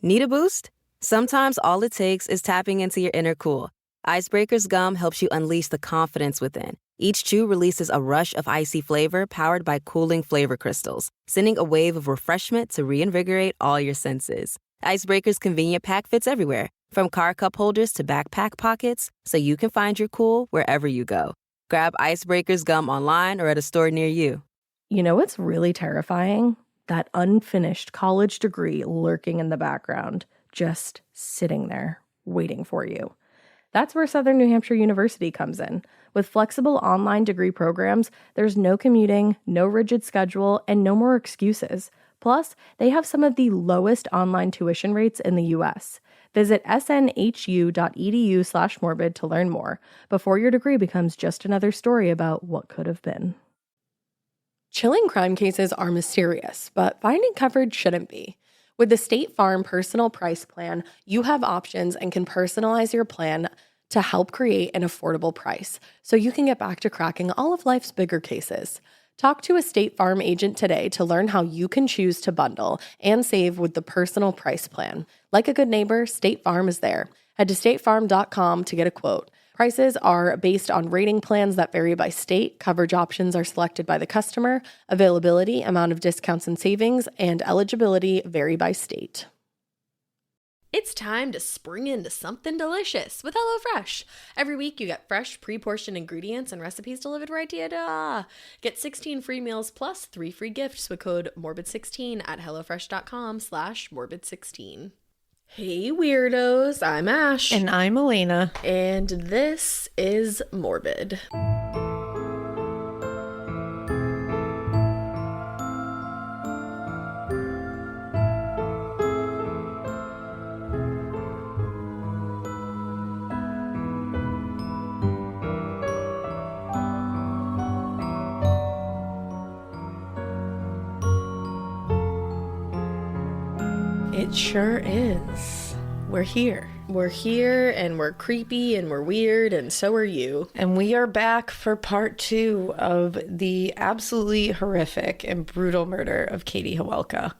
Need a boost? Sometimes all it takes is tapping into your inner cool. Icebreaker's gum helps you unleash the confidence within. Each chew releases a rush of icy flavor powered by cooling flavor crystals, sending a wave of refreshment to reinvigorate all your senses. Icebreaker's convenient pack fits everywhere, from car cup holders to backpack pockets, so you can find your cool wherever you go. Grab Icebreaker's gum online or at a store near you. You know what's really terrifying? That unfinished college degree lurking in the background, just sitting there, waiting for you. That's where Southern New Hampshire University comes in. With flexible online degree programs, there's no commuting, no rigid schedule, and no more excuses. Plus, they have some of the lowest online tuition rates in the U.S. Visit snhu.edu/morbid to learn more before your degree becomes just another story about what could have been. Chilling crime cases are mysterious, but finding coverage shouldn't be. With the State Farm Personal Price Plan, you have options and can personalize your plan to help create an affordable price so you can get back to cracking all of life's bigger cases. Talk to a State Farm agent today to learn how you can choose to bundle and save with the Personal Price Plan. Like a good neighbor, State Farm is there. Head to statefarm.com to get a quote. Prices are based on rating plans that vary by state. Coverage options are selected by the customer. Availability, amount of discounts and savings, and eligibility vary by state. It's time to spring into something delicious with HelloFresh. Every week you get fresh, pre-portioned ingredients and recipes delivered right to your door. Get 16 free meals plus 3 free gifts with code MORBID16 at hellofresh.com/morbid16. Hey weirdos, I'm Ash. And I'm Alaina. And this is Morbid. It sure is. We're here. We're here, and we're creepy, and we're weird, and so are you. And we are back for part 2 of the absolutely horrific and brutal murder of Katy Hawelka.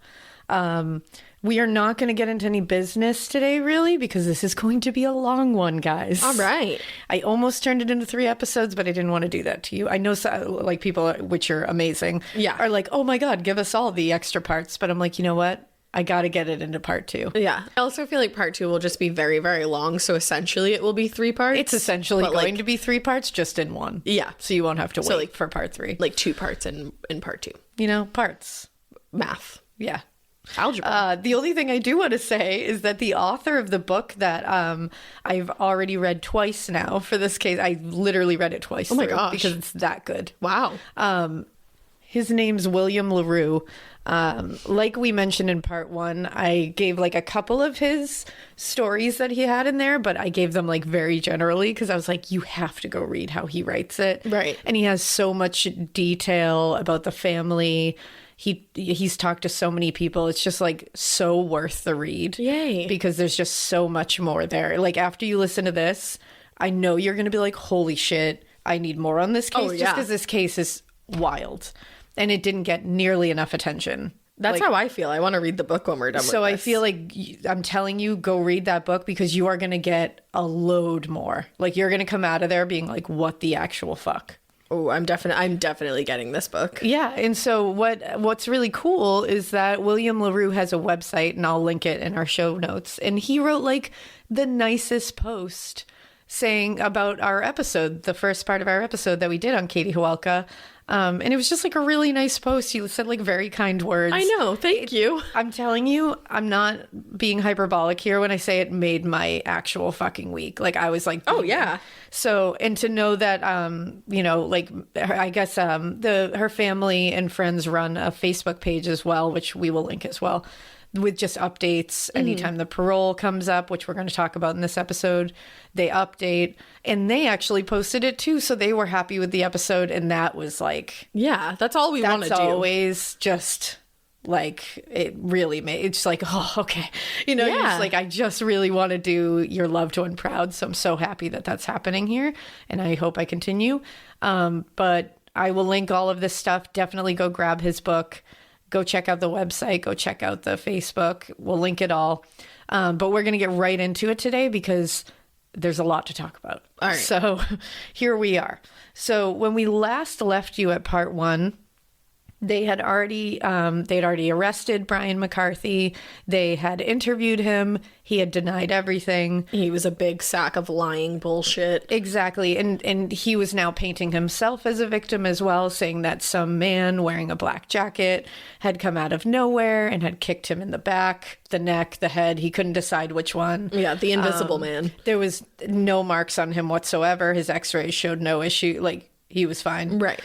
We are not going to get into any business today, really, because this is going to be a long one, guys. All right. I almost turned it into 3 episodes, but I didn't want to do that to you. I know, like, people, which are amazing, are like, oh my God, give us all the extra parts. But I'm like, you know what? I got to get it into part 2. Yeah. I also feel like part 2 will just be very, very long. So essentially it will be 3 parts. It's essentially going to be 3 parts just in one. Yeah. So you won't have to wait for part 3. Like 2 parts in part 2. You know, parts. Math. Yeah. Algebra. The only thing I do want to say is that the author of the book that I've already read twice now for this case, I literally read it twice. Oh my gosh. Because it's that good. Wow. His name's William LaRue. Like we mentioned in part 1, I gave like a couple of his stories that he had in there, but I gave them like very generally because I was like, you have to go read how he writes it. Right. And he has so much detail about the family. He's talked to so many people. It's just like so worth the read. Yay. Because there's just so much more there. Like after you listen to this, I know you're going to be like, holy shit, I need more on this case. Just because this case is wild. And it didn't get nearly enough attention. That's how I feel. I want to read the book when we're done with this. So I feel like I'm telling you, go read that book because you are going to get a load more. Like you're going to come out of there being like, what the actual fuck? Oh, I'm definitely getting this book. Yeah. And so what's really cool is that William LaRue has a website, and I'll link it in our show notes. And he wrote like the nicest post saying about our episode, the first part of our episode that we did on Katy Hawelka. And it was just like a really nice post. He said like very kind words. I know. Thank you. I'm telling you, I'm not being hyperbolic here when I say it made my actual fucking week. Like I was like, oh yeah. So, and to know that, you know, like I guess her family and friends run a Facebook page as well, which we will link as well, with just updates anytime the parole comes up, which we're going to talk about in this episode. They update, and they actually posted it too, so they were happy with the episode, and that was like, yeah, that's all we want to do. That's always just like, it really made it's like, oh, okay, you know, you're just like, I just really want to do your loved one proud, so I'm so happy that that's happening here, and I hope I continue. But I will link all of this stuff. Definitely go grab his book. Go check out the website. Go check out the Facebook. We'll link it all. But we're going to get right into it today because there's a lot to talk about. All right. So here we are. So when we last left you at part 1, they'd already arrested Brian McCarthy. They had interviewed him. He had denied everything. He was a big sack of lying bullshit. Exactly. And he was now painting himself as a victim as well, saying that some man wearing a black jacket had come out of nowhere and had kicked him in the back, the neck, the head. He couldn't decide which one. Yeah, the invisible man. There was no marks on him whatsoever. His x-rays showed no issue. Like, he was fine. Right.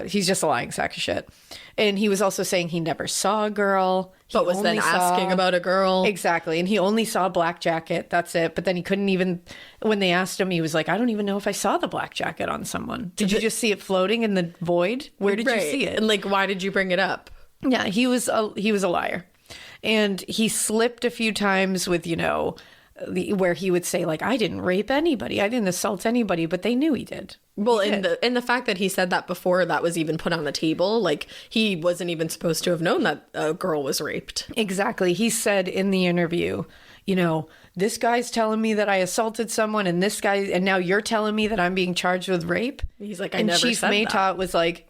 He's just a lying sack of shit. And he was also saying he never saw a girl. But was then asking about a girl. Exactly. And he only saw a black jacket. That's it. But then he couldn't even, when they asked him, he was like, I don't even know if I saw the black jacket on someone. Did you just see it floating in the void? Where did you see it? And like, why did you bring it up? Yeah, he was a liar. And he slipped a few times with, where he would say, like, I didn't rape anybody. I didn't assault anybody, but they knew he did. Well, in the fact that he said that before that was even put on the table, like, he wasn't even supposed to have known that a girl was raped. Exactly. He said in the interview, this guy's telling me that I assaulted someone, and this guy, and now you're telling me that I'm being charged with rape. He's like, I and never Chief said Maytott that. was like,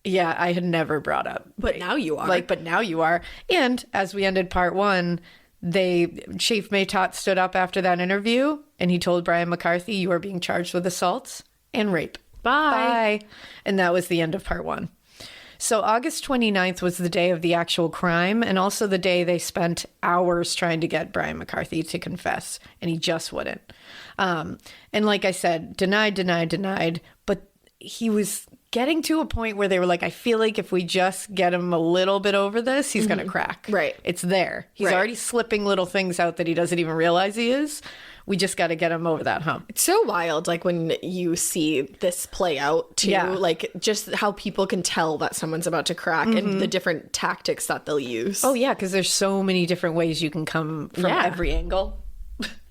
yeah, I had never brought up. But now you are. But now you are. And as we ended part 1, Chief Maytott stood up after that interview and he told Brian McCarthy, you are being charged with assaults and rape. Bye. And that was the end of part 1. So August 29th was the day of the actual crime and also the day they spent hours trying to get Brian McCarthy to confess, and he just wouldn't. And like I said, denied, but he was getting to a point where they were like, I feel like if we just get him a little bit over this, he's going to crack. Right. It's there. He's already slipping little things out that he doesn't even realize he is. We just got to get him over that hump. It's so wild, like, when you see this play out, too. Yeah. Like, just how people can tell that someone's about to crack and the different tactics that they'll use. Oh, yeah, because there's so many different ways you can come from every angle.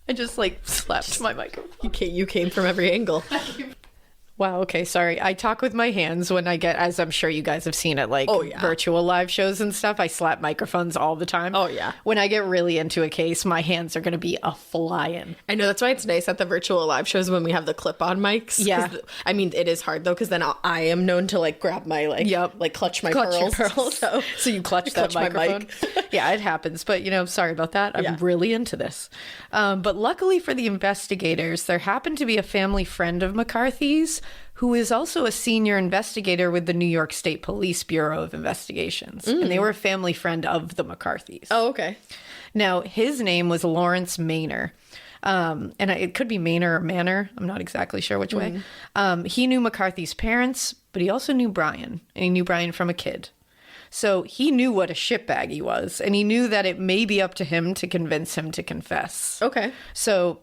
I just, slapped my microphone. You came from every angle. Wow, okay, sorry. I talk with my hands when I get, as I'm sure you guys have seen at virtual live shows and stuff, I slap microphones all the time. Oh, yeah. When I get really into a case, my hands are going to be a-flying. I know, that's why it's nice at the virtual live shows when we have the clip-on mics. Yeah. I mean, it is hard, though, because then I am known to, grab my, clutch my pearls. So you clutch that microphone. Yeah, it happens. But, sorry about that. I'm really into this. But luckily for the investigators, there happened to be a family friend of McCarthy's who is also a senior investigator with the New York State Police Bureau of Investigations. And they were a family friend of the McCarthys. Oh, okay. Now, his name was Lawrence Maynor. And it could be Maynor or Manor. I'm not exactly sure which way. He knew McCarthy's parents, but he also knew Brian. And he knew Brian from a kid. So he knew what a shitbag he was. And he knew that it may be up to him to convince him to confess. Okay. So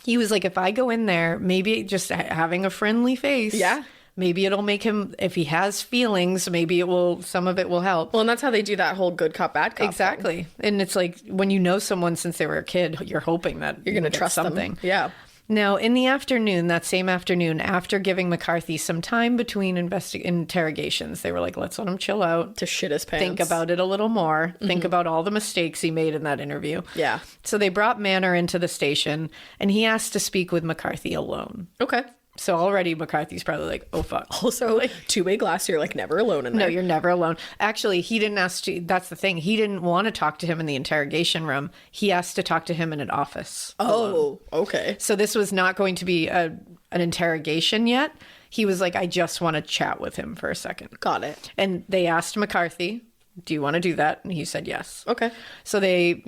he was like, if I go in there, maybe just having a friendly face. Yeah. Maybe it'll make him, if he has feelings, maybe some of it will help. Well, and that's how they do that whole good cop, bad cop Exactly. thing. And it's like when you know someone since they were a kid, you're hoping that you're going to trust something. them. Yeah. Now, in the afternoon, that same afternoon, after giving McCarthy some time between interrogations, they were like, let's let him chill out. To shit his pants. Think about it a little more. Think about all the mistakes he made in that interview. Yeah. So they brought Manor into the station, and he asked to speak with McCarthy alone. Okay. So already McCarthy's probably like, oh, fuck. Also, two-way glass, you're never alone in there. No, you're never alone. Actually, he didn't ask to, that's the thing. He didn't want to talk to him in the interrogation room. He asked to talk to him in an office. Oh, okay. So this was not going to be an interrogation yet. He was like, I just want to chat with him for a second. Got it. And they asked McCarthy, do you want to do that? And he said yes. Okay. So they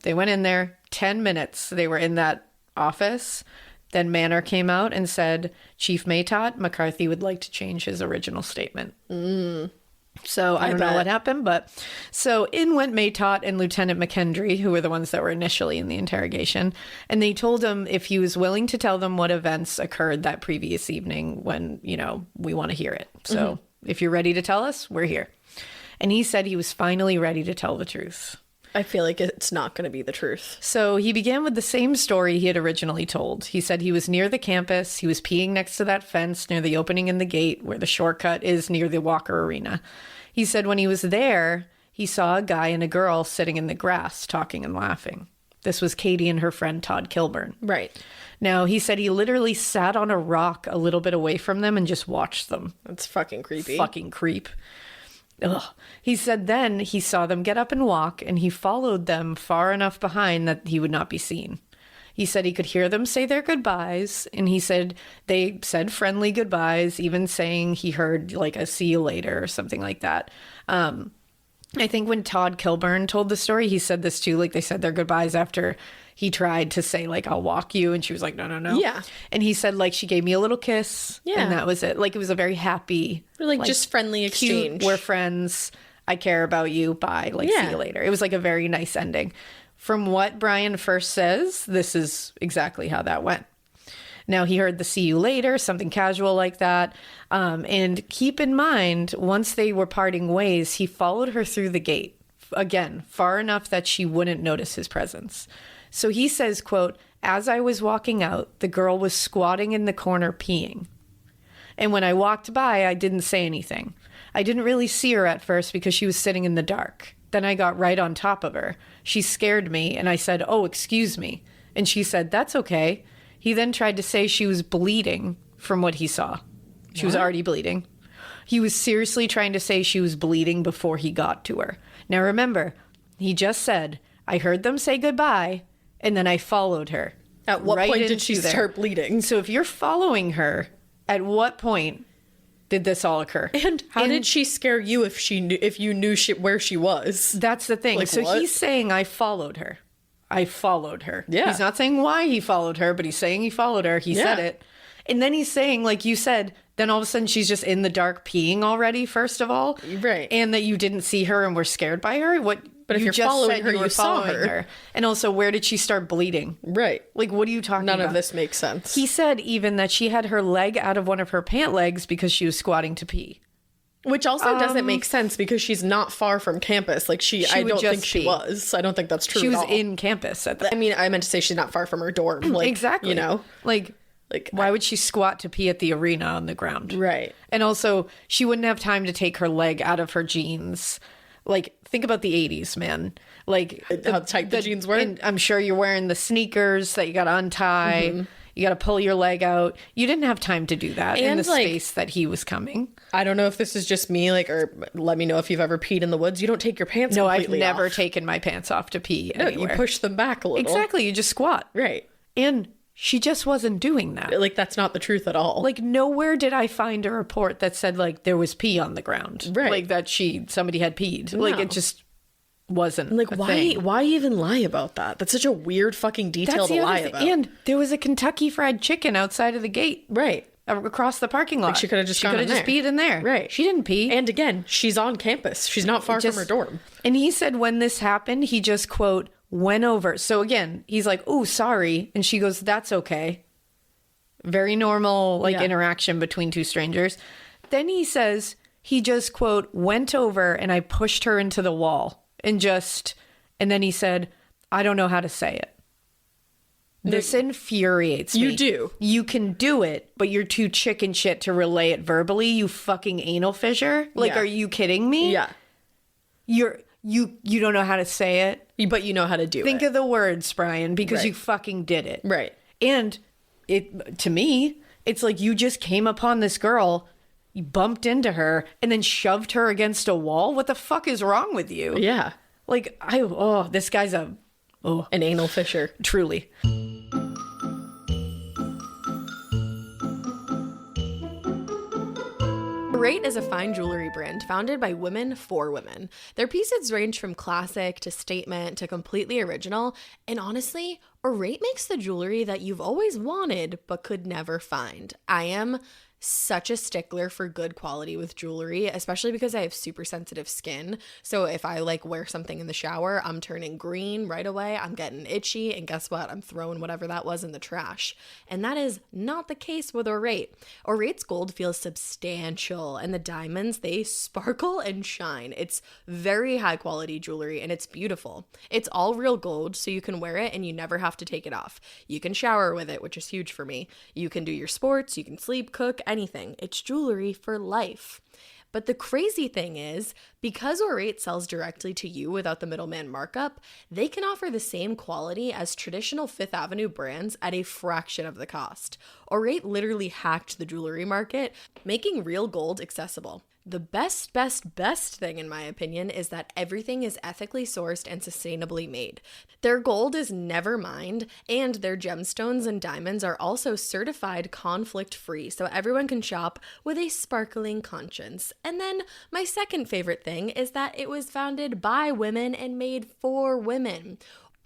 went in there, 10 minutes. They were in that office. Then Manor came out and said, Chief Maytott, McCarthy would like to change his original statement. So I don't know what happened, but so in went Maytott and Lieutenant McKendry, who were the ones that were initially in the interrogation. And they told him if he was willing to tell them what events occurred that previous evening when, we want to hear it. So if you're ready to tell us, we're here. And he said he was finally ready to tell the truth. I feel like it's not going to be the truth. So he began with the same story he had originally told. He said he was near the campus. He was peeing next to that fence near the opening in the gate where the shortcut is near the Walker Arena. He said when he was there, he saw a guy and a girl sitting in the grass talking and laughing. This was Katy and her friend Todd Kilburn. Right. Now, he said he literally sat on a rock a little bit away from them and just watched them. That's fucking creepy. Fucking creep. Ugh. He said then he saw them get up and walk, and he followed them far enough behind that he would not be seen. He said he could hear them say their goodbyes, and he said they said friendly goodbyes, even saying he heard like a see you later or something like that. I think when Todd Kilburn told the story, he said this too, like they said their goodbyes after he tried to say like, I'll walk you. And she was like, no. Yeah. And he said like, she gave me a little kiss. Yeah. And that was it. Like, it was a very happy, like just friendly exchange. Cute, we're friends. I care about you. Bye. Like, see you later. It was like a very nice ending. From what Brian first says, this is exactly how that went. Now, he heard the see you later, something casual like that. And keep in mind, once they were parting ways, he followed her through the gate. Again, far enough that she wouldn't notice his presence. So he says, quote, as I was walking out, the girl was squatting in the corner peeing. And when I walked by, I didn't say anything. I didn't really see her at first because she was sitting in the dark. Then I got right on top of her. She scared me, and I said, oh, excuse me. And she said, that's okay. He then tried to say she was bleeding from what he saw. She was already bleeding. He was seriously trying to say she was bleeding before he got to her. Now remember, he just said, I heard them say goodbye, and then I followed her. At what point did she start bleeding? So if you're following her, at what point did this all occur? And how did she scare you if you knew where she was? That's the thing. Like, so what? he's saying, I followed her. I followed her. Yeah. He's not saying why he followed her, but he's saying he followed her. He said it. And then he's saying, like you said, then all of a sudden she's just in the dark peeing already, first of all. Right. And that you didn't see her and were scared by her. But if you're just following said her, you were you saw following her. And also, where did she start bleeding? Right. Like, what are you talking about? None of this makes sense. He said even that she had her leg out of one of her pant legs because she was squatting to pee. Which also doesn't make sense because she's not far from campus. Like I would don't just think she pee. was. I don't think that's true She at was all. in campus at that. I mean, I meant to say she's not far from her dorm. Like, exactly. You know? Like why would she squat to pee at the arena on the ground? Right. And also, she wouldn't have time to take her leg out of her jeans. Like, think about the 80s, man. Like, how tight the jeans were. And I'm sure you're wearing the sneakers that you got to untie. Mm-hmm. You got to pull your leg out. You didn't have time to do that in the space that he was coming. I don't know if this is just me, or let me know if you've ever peed in the woods. You don't take your pants No, I've completely never off. taken my pants off to pee anywhere. You push them back a little. Exactly. You just squat. Right. And she just wasn't doing that. Like, that's not the truth at all. Like, nowhere did I find a report that said, like, there was pee on the ground. Right. Like, that somebody had peed. No. Like, it just wasn't like, a thing. why even lie about that? That's such a weird fucking detail to lie about. And there was a Kentucky Fried Chicken outside of the gate. Right. Across the parking lot. Like, she could have just gone in just there. peed in there. Right. She didn't pee. And again, she's on campus. She's not far from her dorm. And he said when this happened, he just, quote, went over. So again, he's like, oh, sorry. And she goes, that's okay. Very normal, interaction between two strangers. Then he says he just, quote, went over and I pushed her into the wall and then he said, I don't know how to say it. This infuriates me. You do. You can do it, but you're too chicken shit to relay it verbally, you fucking anal fissure. Like, Yeah. are you kidding me? Yeah. You don't know how to say it. But you know how to do Think it. of the words, Brian, because Right. you fucking did it. Right. And to me, it's like you just came upon this girl, you bumped into her, and then shoved her against a wall. What the fuck is wrong with you? Yeah. Like, this guy's an anal fissure. Truly. Cowritten is a fine jewelry brand founded by women for women. Their pieces range from classic to statement to completely original, and honestly, Cowritten makes the jewelry that you've always wanted but could never find. I am such a stickler for good quality with jewelry, especially because I have super sensitive skin. So if I like wear something in the shower, I'm turning green right away. I'm getting itchy, and guess what? I'm throwing whatever that was in the trash. And that is not the case with Orate. Orate's gold feels substantial, and the diamonds, they sparkle and shine. It's very high quality jewelry, and it's beautiful. It's all real gold, so you can wear it and you never have to take it off. You can shower with it, which is huge for me. You can do your sports, you can sleep, cook, anything. It's jewelry for life. But the crazy thing is, because Orate sells directly to you without the middleman markup, they can offer the same quality as traditional Fifth Avenue brands at a fraction of the cost. Orate literally hacked the jewelry market, making real gold accessible. The best thing, in my opinion, is that everything is ethically sourced and sustainably made. Their gold is never mined, and their gemstones and diamonds are also certified conflict-free, so everyone can shop with a sparkling conscience. And then my second favorite thing is that it was founded by women and made for women.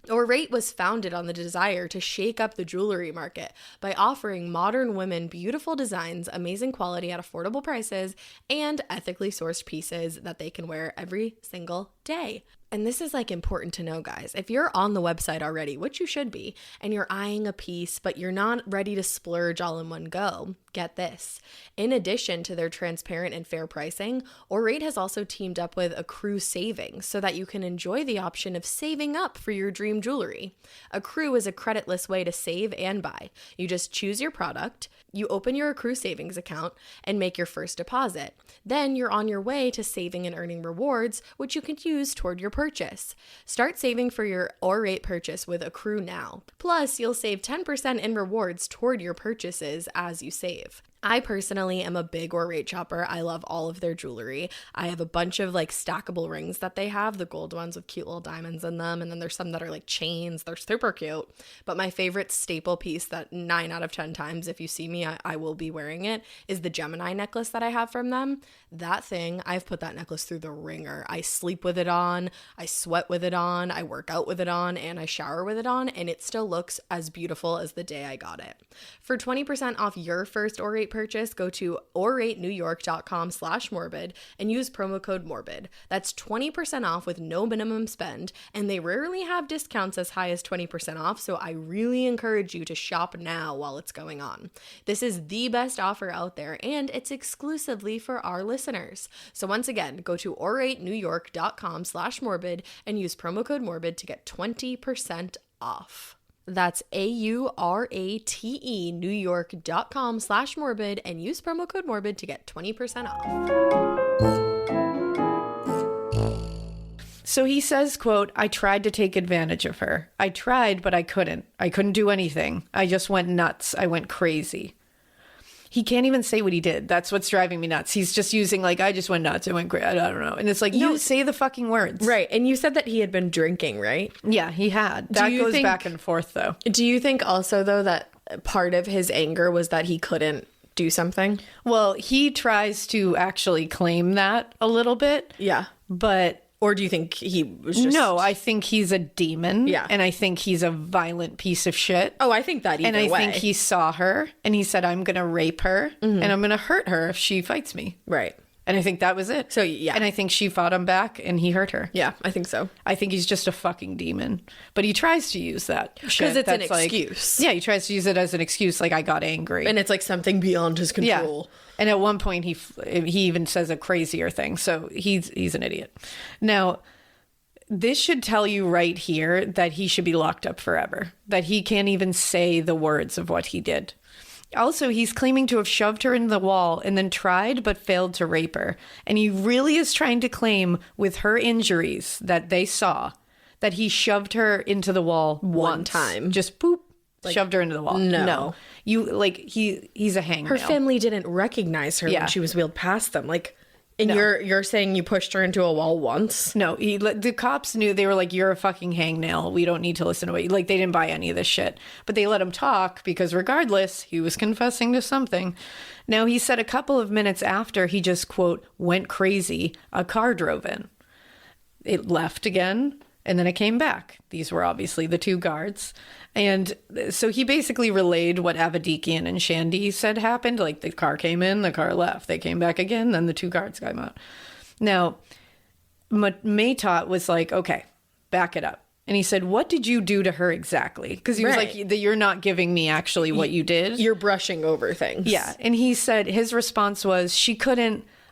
Orate was founded on the desire to shake up the jewelry market by offering modern women beautiful designs, amazing quality at affordable prices, and ethically sourced pieces that they can wear every single day. And this is like important to know, guys. If you're on the website already, which you should be, and you're eyeing a piece, but you're not ready to splurge all in one go, get this. In addition to their transparent and fair pricing, Orate has also teamed up with Accrue Savings so that you can enjoy the option of saving up for your dream jewelry. Accrue is a creditless way to save and buy. You just choose your product, you open your Accrue Savings account, and make your first deposit. Then you're on your way to saving and earning rewards, which you can use toward your purchase. Start saving for your Orate purchase with Accrue now. Plus, you'll save 10% in rewards toward your purchases as you save. I personally am a big Orate shopper. I love all of their jewelry. I have a bunch of like stackable rings that they have, the gold ones with cute little diamonds in them. And then there's some that are like chains. They're super cute. But my favorite staple piece that 9 out of 10 times, if you see me, I will be wearing it, is the Gemini necklace that I have from them. That thing, I've put that necklace through the ringer. I sleep with it on, I sweat with it on, I work out with it on, and I shower with it on, and it still looks as beautiful as the day I got it. For 20% off your first Orate purchase, go to oratenewyork.com/morbid and use promo code morbid. That's 20% off with no minimum spend, and they rarely have discounts as high as 20% off, so I really encourage you to shop now while it's going on. This is the best offer out there, and it's exclusively for our listeners. So once again, go to oratenewyork.com/morbid and use promo code morbid to get 20% off. That's AURATE newyork.com/morbid and use promo code morbid to get 20% off. So he says, quote, "I tried to take advantage of her. I tried, but I couldn't. I couldn't do anything. I just went nuts. I went crazy." He can't even say what he did. That's what's driving me nuts. He's just using like, I just went nuts. I went crazy. I don't know. And it's like, no, say the fucking words. Right. And you said that he had been drinking, right? Yeah, he had. That goes back and forth, though. Do you think also, though, that part of his anger was that he couldn't do something? Well, he tries to actually claim that a little bit. Yeah. But... Or do you think he was just... No, I think he's a demon. Yeah. And I think he's a violent piece of shit. Oh, I think that either way. And I think he saw her and he said, I'm going to rape her and I'm going to hurt her if she fights me. Right. And I think that was it. So, yeah. And I think she fought him back and he hurt her. Yeah, I think so. I think he's just a fucking demon. But he tries to use that shit. Because it's an excuse. Yeah, he tries to use it as an excuse, like, I got angry. And it's like something beyond his control. Yeah. And at one point, he even says a crazier thing. So he's an idiot. Now... This should tell you right here that he should be locked up forever, that he can't even say the words of what he did. Also, he's claiming to have shoved her into the wall and then tried but failed to rape her. And he really is trying to claim with her injuries that they saw that he shoved her into the wall one time. Just poop. Like, shoved her into the wall. No. You like he's a hangnail. Her family didn't recognize her when she was wheeled past them. Like, and you're saying you pushed her into a wall once? No, the cops knew. They were like, you're a fucking hangnail. We don't need to listen to it. Like, they didn't buy any of this shit. But they let him talk because regardless, he was confessing to something. Now, he said a couple of minutes after he just, quote, went crazy, a car drove in. It left again. And then it came back. These were obviously the two guards. And so he basically relayed what Avedikian and Shandy said happened. Like the car came in, the car left. They came back again, then the two guards came out. Now, Maytot was like, okay, back it up. And he said, what did you do to her exactly? Because he was like, you're not giving me actually what you did. You're brushing over things. Yeah. And he said his response was,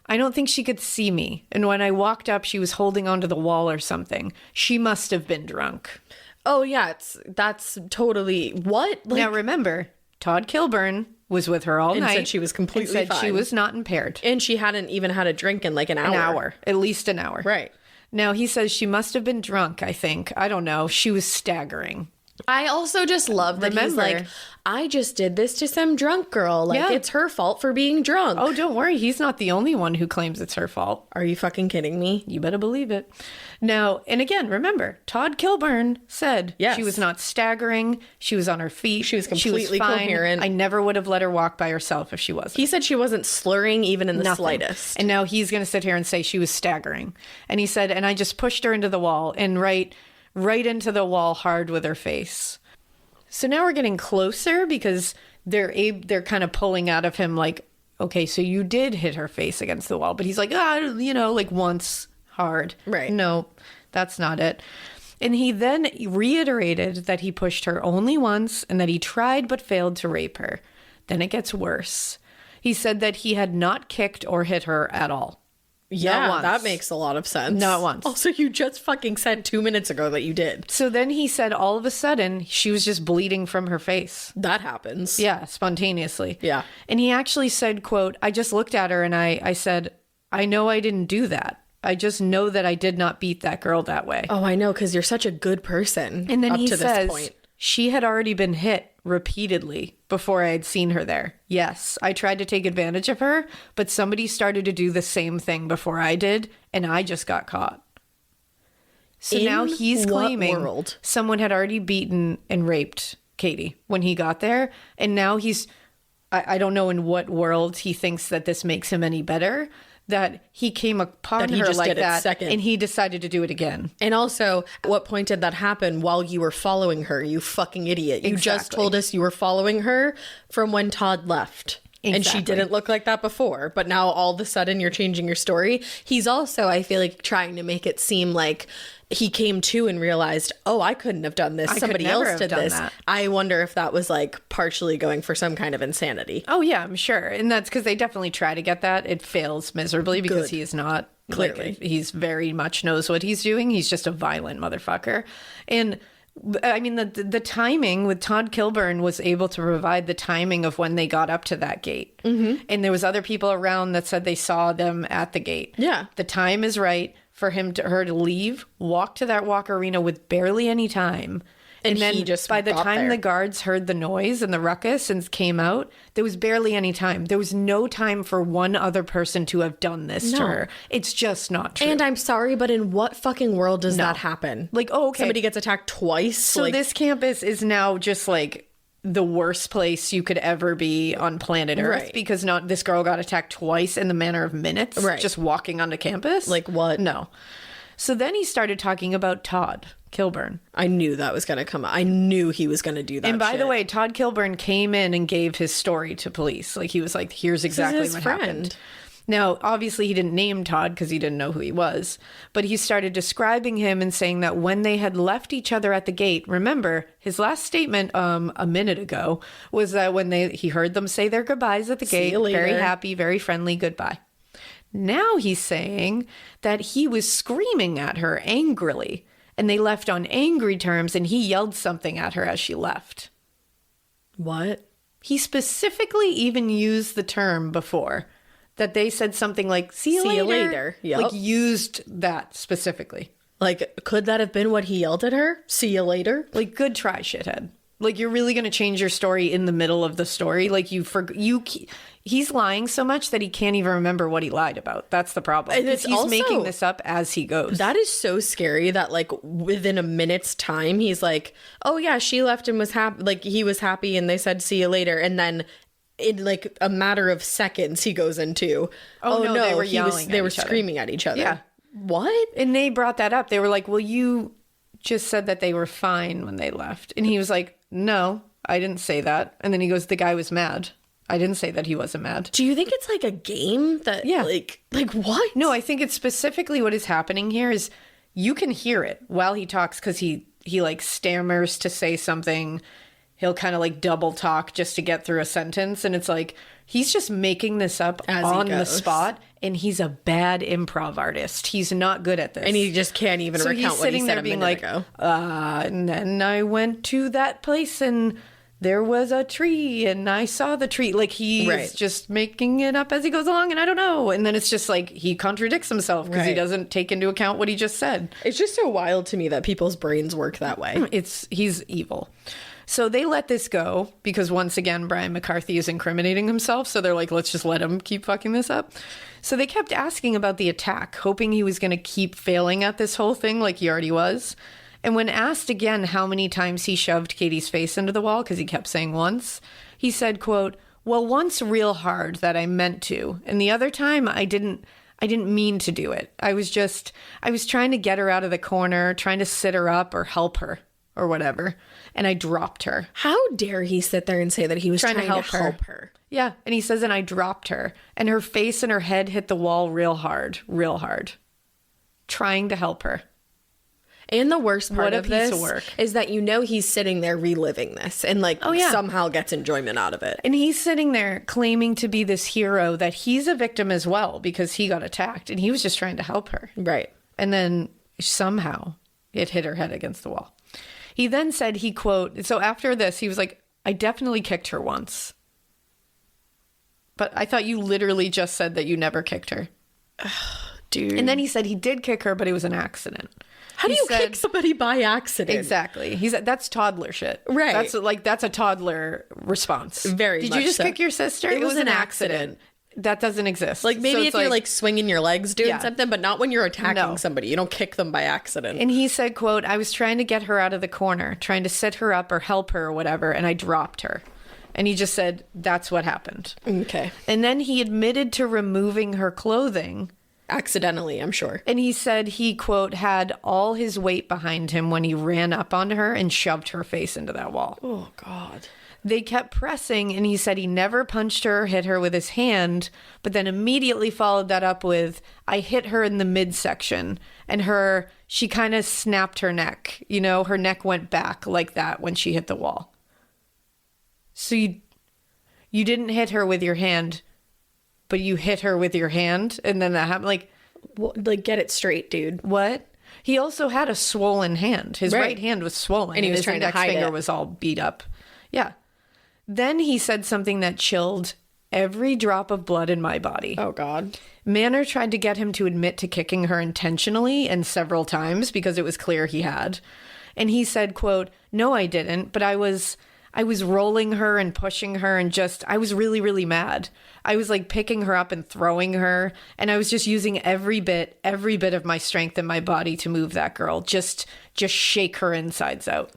I don't think she could see me. And when I walked up, she was holding onto the wall or something. She must have been drunk. Oh, yeah. That's totally what? Like, now, remember, Todd Kilburn was with her all night. And said she was completely fine. She was not impaired. And she hadn't even had a drink in like an hour. At least an hour. Right. Now, he says she must have been drunk, I think. I don't know. She was staggering. I also just love that he's like, I just did this to some drunk girl. Like, it's her fault for being drunk. Oh, don't worry. He's not the only one who claims it's her fault. Are you fucking kidding me? You better believe it. Now, and again, remember, Todd Kilburn said she was not staggering. She was on her feet. She was completely coherent. I never would have let her walk by herself if she wasn't. He said she wasn't slurring even in the slightest. And now he's going to sit here and say she was staggering. And he said, and I just pushed her into the wall and right into the wall hard with her face. So now we're getting closer because they're kind of pulling out of him like, okay, so you did hit her face against the wall. But he's like, like once hard. Right. No, that's not it. And he then reiterated that he pushed her only once and that he tried but failed to rape her. Then it gets worse. He said that he had not kicked or hit her at all. Yeah, that makes a lot of sense. Not once. Also, you just fucking said 2 minutes ago that you did. So then he said all of a sudden she was just bleeding from her face. That happens. Yeah, spontaneously. Yeah. And he actually said, quote, I just looked at her and I said, I know I didn't do that. I just know that I did not beat that girl that way. Oh, I know, because you're such a good person. And then up he to says, this point. She had already been hit repeatedly before I had seen her there. Yes, I tried to take advantage of her, but somebody started to do the same thing before I did, and I just got caught. So now he's claiming someone had already beaten and raped Katy when he got there, and now I don't know in what world he thinks that this makes him any better, that he came upon her like that and he decided to do it again. And also, what point did that happen while you were following her, you fucking idiot? You just told us you were following her from when Todd left. Exactly. And she didn't look like that before, but now all of a sudden you're changing your story. He's also, I feel like, trying to make it seem like he came to and realized, oh, I couldn't have done this. Somebody else did this. That. I wonder if that was like partially going for some kind of insanity. Oh, yeah, I'm sure. And that's because they definitely try to get that. It fails miserably because he is not. Clearly. He's very much knows what he's doing. He's just a violent motherfucker. And I mean, the timing with Todd Kilburn was able to provide the timing of when they got up to that gate. Mm-hmm. And there was other people around that said they saw them at the gate. Yeah. The time is right for her to leave, walk to that walk arena with barely any time. And then he just by the time the guards heard the noise and the ruckus and came out, there was barely any time. There was no time for one other person to have done this to her. It's just not true. And I'm sorry, but in what fucking world does that happen? Like, oh, okay. Somebody gets attacked twice? So this campus is now just like the worst place you could ever be on planet Earth because this girl got attacked twice in the manner of minutes just walking onto campus. Like what? No. So then he started talking about Todd Kilburn. I knew that was going to come up. I knew he was going to do that. And by the way, Todd Kilburn came in and gave his story to police. Like he was like, here's exactly what happened. Now, obviously he didn't name Todd because he didn't know who he was, but he started describing him and saying that when they had left each other at the gate, remember his last statement a minute ago was that when he heard them say their goodbyes at the gate, very happy, very friendly, goodbye. Now he's saying that he was screaming at her angrily and they left on angry terms and he yelled something at her as she left. What? He specifically even used the term before that they said something like, see you later. Yep. Like used that specifically. Like, could that have been what he yelled at her? See you later? Like, good try, shithead. Like, you're really going to change your story in the middle of the story. Like, he's lying so much that he can't even remember what he lied about. That's the problem. And it's he's also making this up as he goes. That is so scary that, like, within a minute's time, he's like, oh, yeah, she left and was happy. Like, he was happy and they said, see you later. And then in, like, a matter of seconds, he goes into, oh no, they were yelling. They were screaming at each other. Yeah. What? And they brought that up. They were like, well, you just said that they were fine when they left. And he was like, no, I didn't say that. And then he goes, the guy was mad. I didn't say that he wasn't mad. Do you think it's like a game that, like what? No, I think it's specifically what is happening here is you can hear it while he talks because he like stammers to say something. He'll kind of like double talk just to get through a sentence. And it's like, he's just making this up on the spot. And he's a bad improv artist. He's not good at this. And he just can't even recount what he said a minute ago. And then I went to that place and there was a tree and I saw the tree. Like he's just making it up as he goes along. And I don't know. And then it's just like he contradicts himself because he doesn't take into account what he just said. It's just so wild to me that people's brains work that way. He's evil. So they let this go because once again, Brian McCarthy is incriminating himself. So they're like, let's just let him keep fucking this up. So they kept asking about the attack, hoping he was going to keep failing at this whole thing like he already was. And when asked again how many times he shoved Katy's face into the wall, because he kept saying once, he said, quote, well, once real hard that I meant to. And the other time I didn't mean to do it. I was trying to get her out of the corner, trying to sit her up or help her or whatever. And I dropped her. How dare he sit there and say that he was trying to help her? Yeah. And he says, and I dropped her. And her face and her head hit the wall real hard. Trying to help her. And the worst part of this is that he's sitting there reliving this and somehow gets enjoyment out of it. And he's sitting there claiming to be this hero that he's a victim as well because he got attacked and he was just trying to help her. Right. And then somehow it hit her head against the wall. He then said he, quote, so after this, he was like, I definitely kicked her once. But I thought you literally just said that you never kicked her. Dude. And then he said he did kick her, but it was an accident. How do you kick somebody by accident? Exactly. He said that's toddler shit. Right. That's a toddler response. Very Did much you just so. kick your sister? It was an accident. That doesn't exist. Like maybe if you're like swinging your legs doing something, but not when you're attacking somebody. You don't kick them by accident. And he said, quote, I was trying to get her out of the corner, trying to sit her up or help her or whatever, and I dropped her. And he just said, that's what happened. Okay. And then he admitted to removing her clothing. Accidentally, I'm sure. And he said he, quote, had all his weight behind him when he ran up on her and shoved her face into that wall. Oh, God. They kept pressing, and he said he never punched her or hit her with his hand, but then immediately followed that up with, I hit her in the midsection, and she kind of snapped her neck. You know, her neck went back like that when she hit the wall. So you didn't hit her with your hand, but you hit her with your hand, and then that happened. Like, get it straight, dude. What? He also had a swollen hand. His right hand was swollen, and he was trying to hide it. His index finger was all beat up. Yeah. Then he said something that chilled every drop of blood in my body. Oh, God. Manor tried to get him to admit to kicking her intentionally and several times because it was clear he had. And he said, quote, no, I didn't, but I was rolling her and pushing her and I was really, really mad. I was like picking her up and throwing her. And I was just using every bit of my strength in my body to move that girl. Just shake her insides out.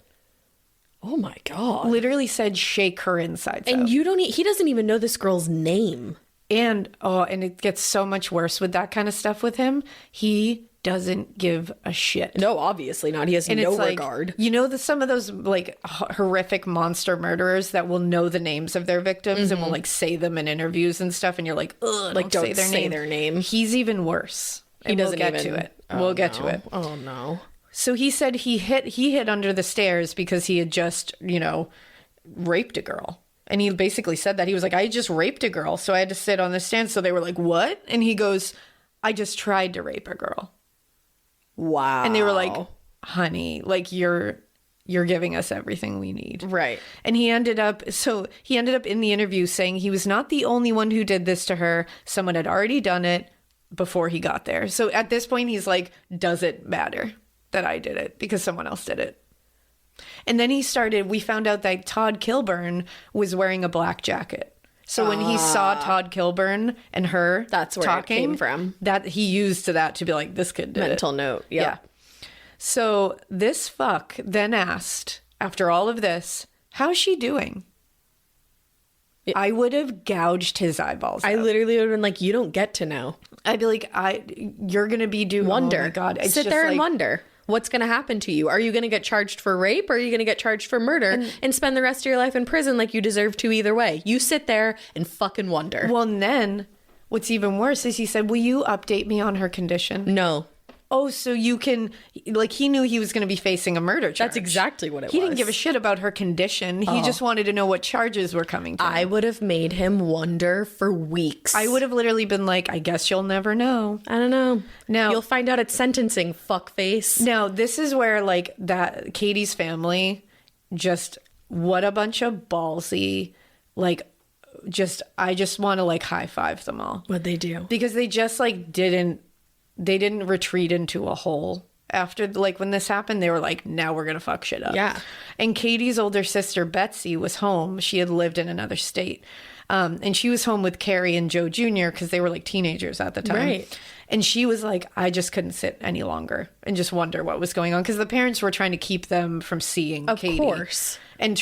Oh my God. Literally said shake her insides out. And he doesn't even know this girl's name. And it gets so much worse with that kind of stuff with him. He doesn't give a shit. No, obviously not. He has no regard. You know, some of those like horrific monster murderers that will know the names of their victims and will like say them in interviews and stuff. And you're like, ugh, like don't say their name. He's even worse. He doesn't we'll get to it. We'll get to it. Oh no. So he said he hid under the stairs because he had just, raped a girl. And he basically said that. He was like, I just raped a girl, so I had to sit on the stand. So they were like, what? And he goes, I just tried to rape a girl. Wow. And they were like, honey, like you're giving us everything we need. Right. And he ended up in the interview saying he was not the only one who did this to her. Someone had already done it before he got there. So at this point, he's like, does it matter that I did it because someone else did it? And then we found out that Todd Kilburn was wearing a black jacket. So when he saw Todd Kilburn and her that's where talking, it came from. That he used that to be like, this kid did Mental note. Yeah. So this fuck then asked, after all of this, how's she doing? I would have gouged his eyeballs I out. literally would have been like, you don't get to know. I'd be like, you're going to be doing... Wonder. Oh my God. It's Sit just there like, and wonder. What's going to happen to you? Are you going to get charged for rape, or are you going to get charged for murder and spend the rest of your life in prison like you deserve to either way? You sit there and fucking wonder. Well, and then what's even worse is he said, will you update me on her condition? No. Oh, so you can, like, he knew he was going to be facing a murder charge. That's exactly what it was. He didn't give a shit about her condition. He just wanted to know what charges were coming to him. I would have made him wonder for weeks. I would have literally been like, I guess you'll never know. I don't know. Now, you'll find out at sentencing, fuckface. Now, this is where, like, that Katy's family, just, what a bunch of ballsy, like, I just want to, like, high five them all. What'd they do? Because they just, like, didn't retreat into a hole. After, like, when this happened, they were like, now we're going to fuck shit up. Yeah. And Katy's older sister, Betsy, was home. She had lived in another state. And she was home with Carrie and Joe Jr. because they were, like, teenagers at the time. Right. And she was like, I just couldn't sit any longer and just wonder what was going on. Because the parents were trying to keep them from seeing Katy. Of course. And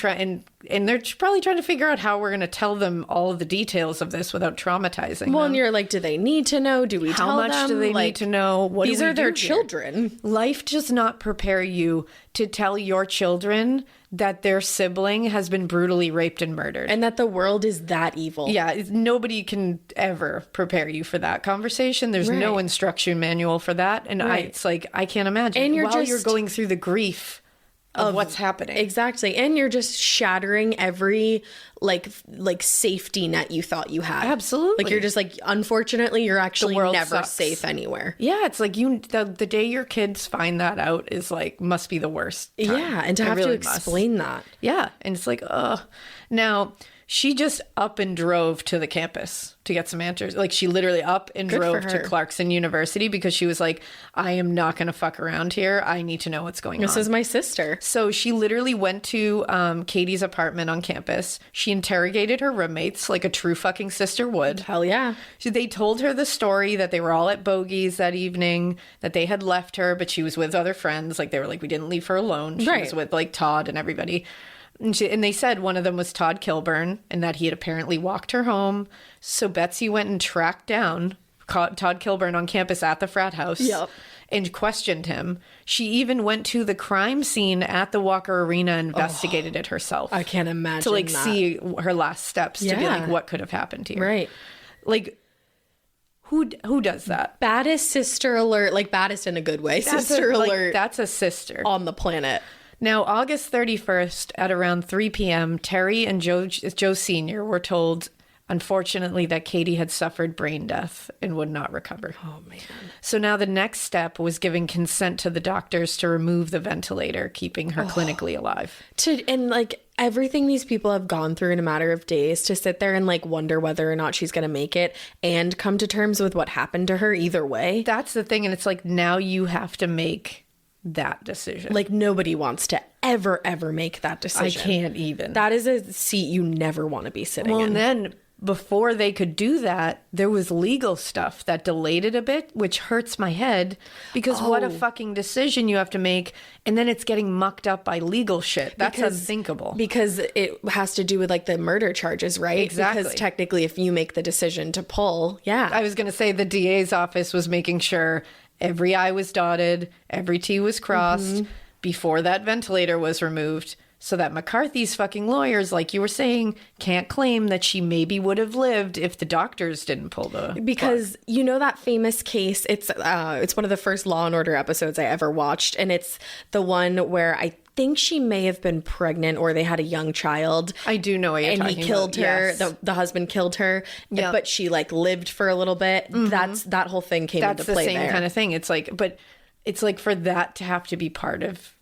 they're probably trying to figure out how we're going to tell them all of the details of this without traumatizing them. Well, and you're like, do they need to know? Do we tell them? How much do they need to know? What these do we are their do here? children. Life does not prepare you to tell your children that their sibling has been brutally raped and murdered. And that the world is that evil. Yeah, nobody can ever prepare you for that conversation. There's no instruction manual for that. And it's like, I can't imagine. And while you're going through the grief of what's happening. Exactly. And you're just shattering every like safety net you thought you had. Absolutely. Like, you're just like, unfortunately, you're actually never sucks. safe anywhere. Yeah, it's like the day your kids find that out is like, must be the worst time. Yeah, and to have to explain that. Yeah, and it's like, ugh. Now, she just up and drove to the campus to get some answers. Like, she literally up and drove to Clarkson University because she was like, I am not going to fuck around here. I need to know what's going on. This is my sister. So she literally went to Katy's apartment on campus. She interrogated her roommates like a true fucking sister would. Hell yeah. They told her the story that they were all at Bogey's that evening, that they had left her, but she was with other friends. Like, they were like, we didn't leave her alone. She was with like Todd and everybody. And they said one of them was Todd Kilburn and that he had apparently walked her home. So Betsy went and tracked down Todd Kilburn on campus at the frat house and questioned him. She even went to the crime scene at the Walker Arena and investigated it herself. I can't imagine to like that. see her last steps to be like, what could have happened here? Right. Like, who does that? Baddest sister alert. Like, baddest in a good way. Sister alert. That's a sister on the planet. Now, August 31st at around 3 p.m., Terry and Joe Sr. were told, unfortunately, that Katy had suffered brain death and would not recover. Oh, man. So now the next step was giving consent to the doctors to remove the ventilator, keeping her clinically alive. And like, everything these people have gone through in a matter of days, to sit there and like wonder whether or not she's going to make it and come to terms with what happened to her either way. That's the thing. And it's like, now you have to make that decision. Like, nobody wants to ever make that decision. I can't even. That is a seat you never want to be sitting in. Well, and then before they could do that, there was legal stuff that delayed it a bit, which hurts my head because what a fucking decision you have to make. And then it's getting mucked up by legal shit. That's unthinkable. Because it has to do with like the murder charges, right? Exactly. Because technically, if you make the decision to pull, I was going to say the DA's office was making sure every I was dotted, every T was crossed before that ventilator was removed, so that McCarthy's fucking lawyers, like you were saying, can't claim that she maybe would have lived if the doctors didn't pull the because plug. You know that famous case, it's one of the first Law and Order episodes I ever watched, and it's the one where I think she may have been pregnant or they had a young child. I do know what you're talking about. And he killed her. Yes. The husband killed her, but she like lived for a little bit. That whole thing came into play there. That's the same kind of thing. It's like, but it's like for that to have to be part of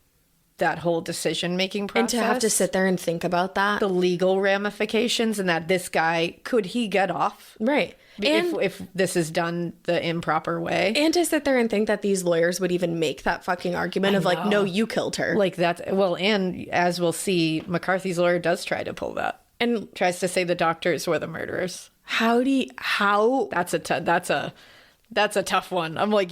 that whole decision-making process. And to have to sit there and think about that. The legal ramifications and that this guy, could he get off? Right. If this is done the improper way. And to sit there and think that these lawyers would even make that fucking argument of like, no, you killed her. Like that. Well, and as we'll see, McCarthy's lawyer does try to pull that. And tries to say the doctors were the murderers. That's a tough one. I'm like,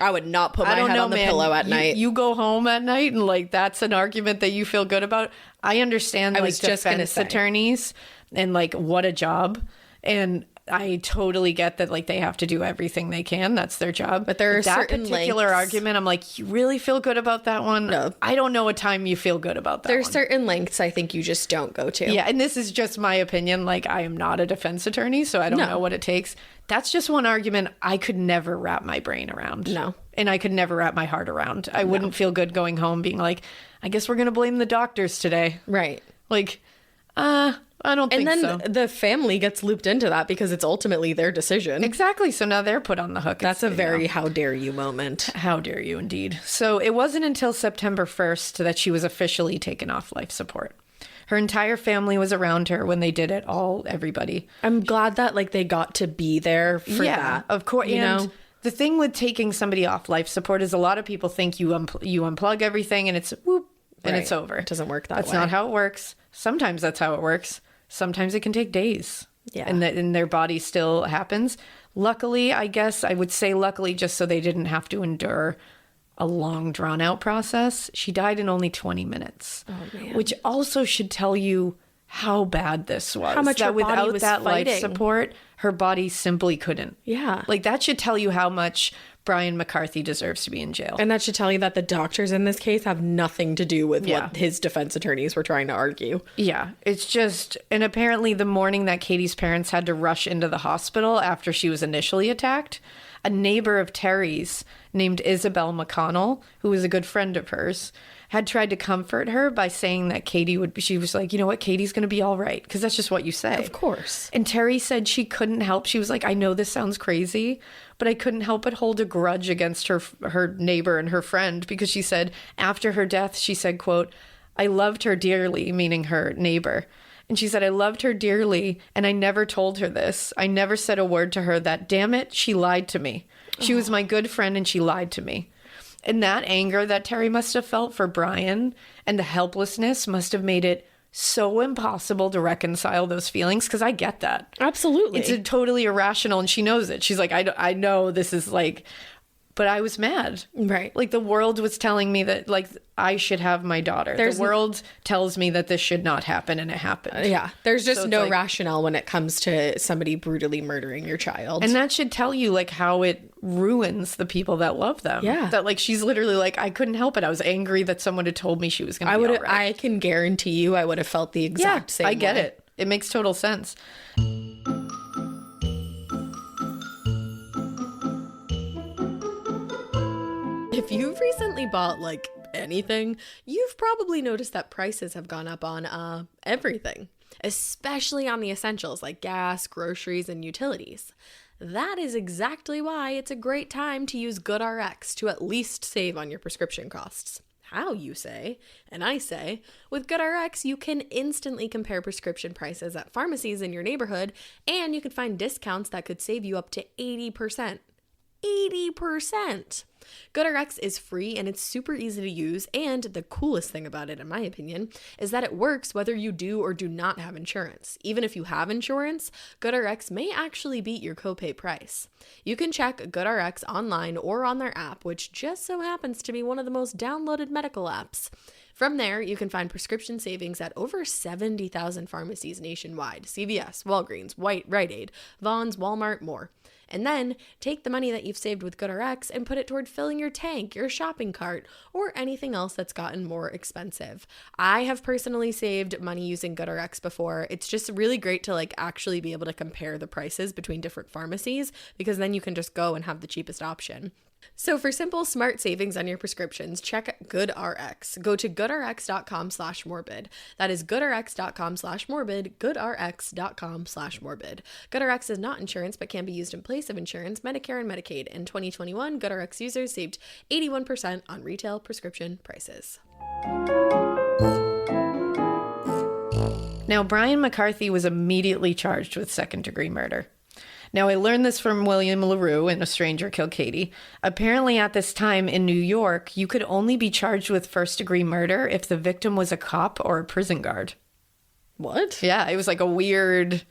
I would not put my head on the pillow at night. You go home at night and like, that's an argument that you feel good about. I understand like defense attorneys and like what a job. And I totally get that, like, they have to do everything they can. That's their job. But there are that certain particular lengths. argument, I'm like, you really feel good about that one? No. I don't know a time you feel good about that There's one. certain lengths I think you just don't go to. Yeah, and this is just my opinion. Like, I am not a defense attorney, so I don't know what it takes. That's just one argument I could never wrap my brain around. No. And I could never wrap my heart around. I wouldn't feel good going home being like, I guess we're going to blame the doctors today. Right. Like, I don't think so. And then the family gets looped into that because it's ultimately their decision. Exactly. So now they're put on the hook. That's a very how dare you moment. How dare you, indeed. So it wasn't until September 1st that she was officially taken off life support. Her entire family was around her when they did it, everybody. I'm glad that like they got to be there for that. Of course. You And know? the thing with taking somebody off life support is a lot of people think you unplug everything and it's whoop and Right. it's over. It doesn't work that That's way. not how it works. Sometimes that's how it works. Sometimes it can take days. Yeah. And their body still happens. Luckily, I guess I would say luckily, just so they didn't have to endure a long drawn out process. She died in only 20 minutes. Oh, man. Which also should tell you how bad this was. How much that her body without was that life fighting. support, her body simply couldn't. Yeah. Like that should tell you how much Brian McCarthy deserves to be in jail. And that should tell you that the doctors in this case have nothing to do with Yeah. what his defense attorneys were trying to argue. Yeah, it's just, and apparently the morning that Katy's parents had to rush into the hospital after she was initially attacked, a neighbor of Terry's named Isabel McConnell, who was a good friend of hers, had tried to comfort her by saying that she was like, you know what, Katy's going to be all right. Because that's just what you say. Of course. And Terry said she couldn't help. She was like, I know this sounds crazy, but I couldn't help but hold a grudge against her neighbor and her friend because she said after her death, she said, quote, I loved her dearly, meaning her neighbor. And she said, I loved her dearly, and I never told her this. I never said a word to her that, damn it, she lied to me. She was my good friend, and she lied to me. And that anger that Terry must have felt for Brian and the helplessness must have made it so impossible to reconcile those feelings, because I get that. Absolutely. It's totally irrational, and she knows it. She's like, I know this is like, but I was mad. Right. Like the world was telling me that like I should have my daughter. The world tells me that this should not happen, and it happened. Yeah. There's just So it's no like- rationale when it comes to somebody brutally murdering your child. And that should tell you like how it ruins the people that love them. Yeah. That like she's literally like, I couldn't help it. I was angry that someone had told me she was going to be all right. I can guarantee you I would have felt the exact same I get way. it. It makes total sense. If you've recently bought like anything, you've probably noticed that prices have gone up on everything, especially on the essentials like gas, groceries, and utilities. That is exactly why it's a great time to use GoodRx to at least save on your prescription costs. How, you say? And I say, with GoodRx, you can instantly compare prescription prices at pharmacies in your neighborhood, and you can find discounts that could save you up to 80%. 80%! GoodRx is free and it's super easy to use, and the coolest thing about it, in my opinion, is that it works whether you do or do not have insurance. Even if you have insurance, GoodRx may actually beat your copay price. You can check GoodRx online or on their app, which just so happens to be one of the most downloaded medical apps. From there, you can find prescription savings at over 70,000 pharmacies nationwide: CVS, Walgreens, Rite Aid, Vons, Walmart, more. And then take the money that you've saved with GoodRx and put it toward filling your tank, your shopping cart, or anything else that's gotten more expensive. I have personally saved money using GoodRx before. It's just really great to like actually be able to compare the prices between different pharmacies, because then you can just go and have the cheapest option. So for simple, smart savings on your prescriptions, check GoodRx. Go to goodrx.com/morbid. That is goodrx.com/morbid, goodrx.com/morbid. GoodRx is not insurance but can be used in place of insurance, Medicare, and Medicaid. In 2021, GoodRx users saved 81% on retail prescription prices. Now, Brian McCarthy was immediately charged with second-degree murder. Now, I learned this from William LaRue in A Stranger Killed Katy. Apparently, at this time in New York, you could only be charged with first-degree murder if the victim was a cop or a prison guard. What? Yeah, it was like a weird...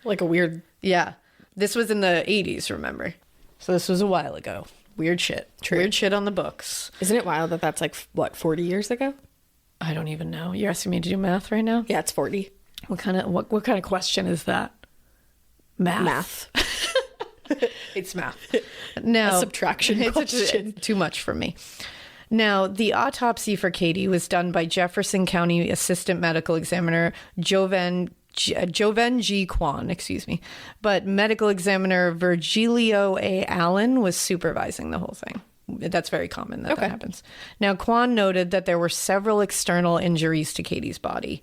Yeah. This was in the 80s, remember? So this was a while ago. Weird shit. True. Weird shit on the books. Isn't it wild that that's like, what, 40 years ago? I don't even know. You're asking me to do math right now? Yeah, it's 40. What kind of question is that? Math. It's math. Now, A subtraction question. It's too much for me. Now, the autopsy for Katy was done by Jefferson County Assistant Medical Examiner Joven G. Kwan, but medical examiner Virgilio A. Allen was supervising the whole thing. That's very common that happens. Now, Kwan noted that there were several external injuries to Katy's body.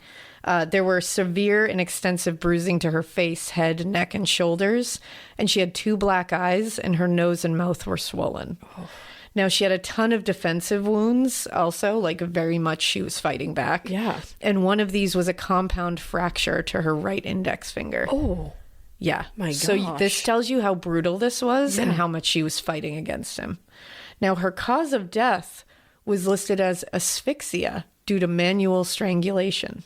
There were severe and extensive bruising to her face, head, neck, and shoulders, and she had 2 black eyes, and her nose and mouth were swollen. Oh. Now, she had a ton of defensive wounds also, like very much she was fighting back. Yeah. And one of these was a compound fracture to her right index finger. Oh. Yeah. My gosh. So this tells you how brutal this was and how much she was fighting against him. Now, her cause of death was listed as asphyxia due to manual strangulation.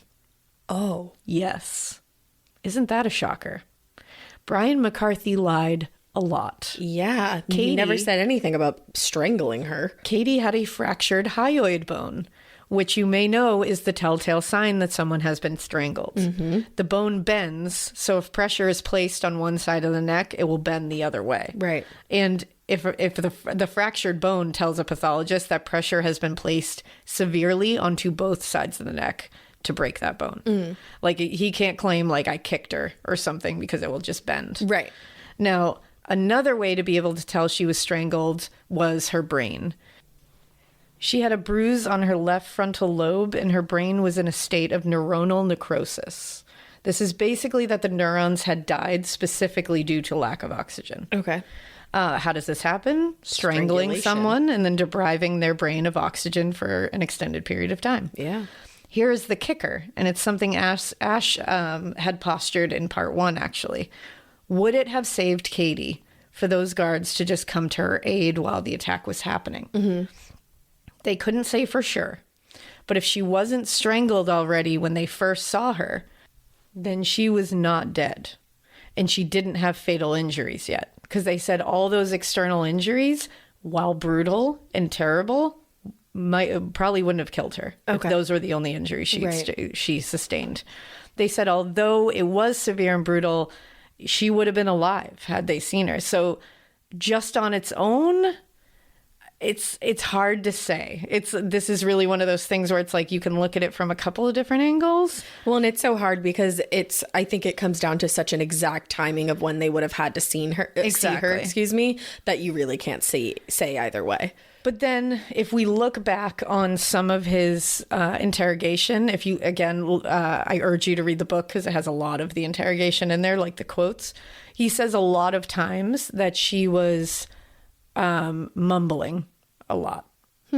Oh. Yes. Isn't that a shocker? Brian McCarthy lied a lot. Yeah. Katy he never said anything about strangling her. Katy had a fractured hyoid bone, which you may know is the telltale sign that someone has been strangled. Mm-hmm. The bone bends, so if pressure is placed on one side of the neck, it will bend the other way. Right. And if the fractured bone tells a pathologist that pressure has been placed severely onto both sides of the neck to break that bone. Mm. Like, he can't claim, like, I kicked her or something because it will just bend. Right. Now, another way to be able to tell she was strangled was her brain. She had a bruise on her left frontal lobe, and her brain was in a state of neuronal necrosis. This is basically that the neurons had died specifically due to lack of oxygen. Okay. How does this happen? Strangling someone and then depriving their brain of oxygen for an extended period of time. Yeah. Here is the kicker, and it's something Ash had postured in part 1, actually. Would it have saved Katy for those guards to just come to her aid while the attack was happening? Mm-hmm. They couldn't say for sure. But if she wasn't strangled already when they first saw her, then she was not dead. And she didn't have fatal injuries yet. Because they said all those external injuries, while brutal and terrible, probably wouldn't have killed her if those were the only injuries she sustained. They said although it was severe and brutal, she would have been alive had they seen her. So just on its own, it's hard to say. This is really one of those things where it's like you can look at it from a couple of different angles. Well, and it's so hard because I think it comes down to such an exact timing of when they would have had to see her, that you really can't say either way. But then if we look back on some of his interrogation, if you, again, I urge you to read the book because it has a lot of the interrogation in there, like the quotes. He says a lot of times that she was mumbling a lot.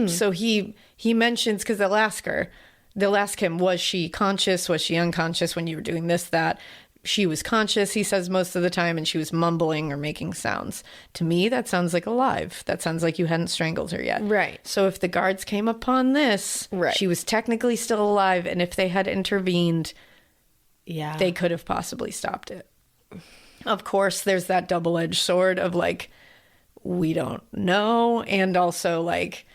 So he mentions, because they'll ask him, was she conscious? Was she unconscious when you were doing this, that? She was conscious, he says, most of the time, and she was mumbling or making sounds. To me, that sounds like alive. That sounds like you hadn't strangled her yet. Right. So if the guards came upon this, she was technically still alive, and if they had intervened, they could have possibly stopped it. Of course, there's that double-edged sword of, like, we don't know, and also, like,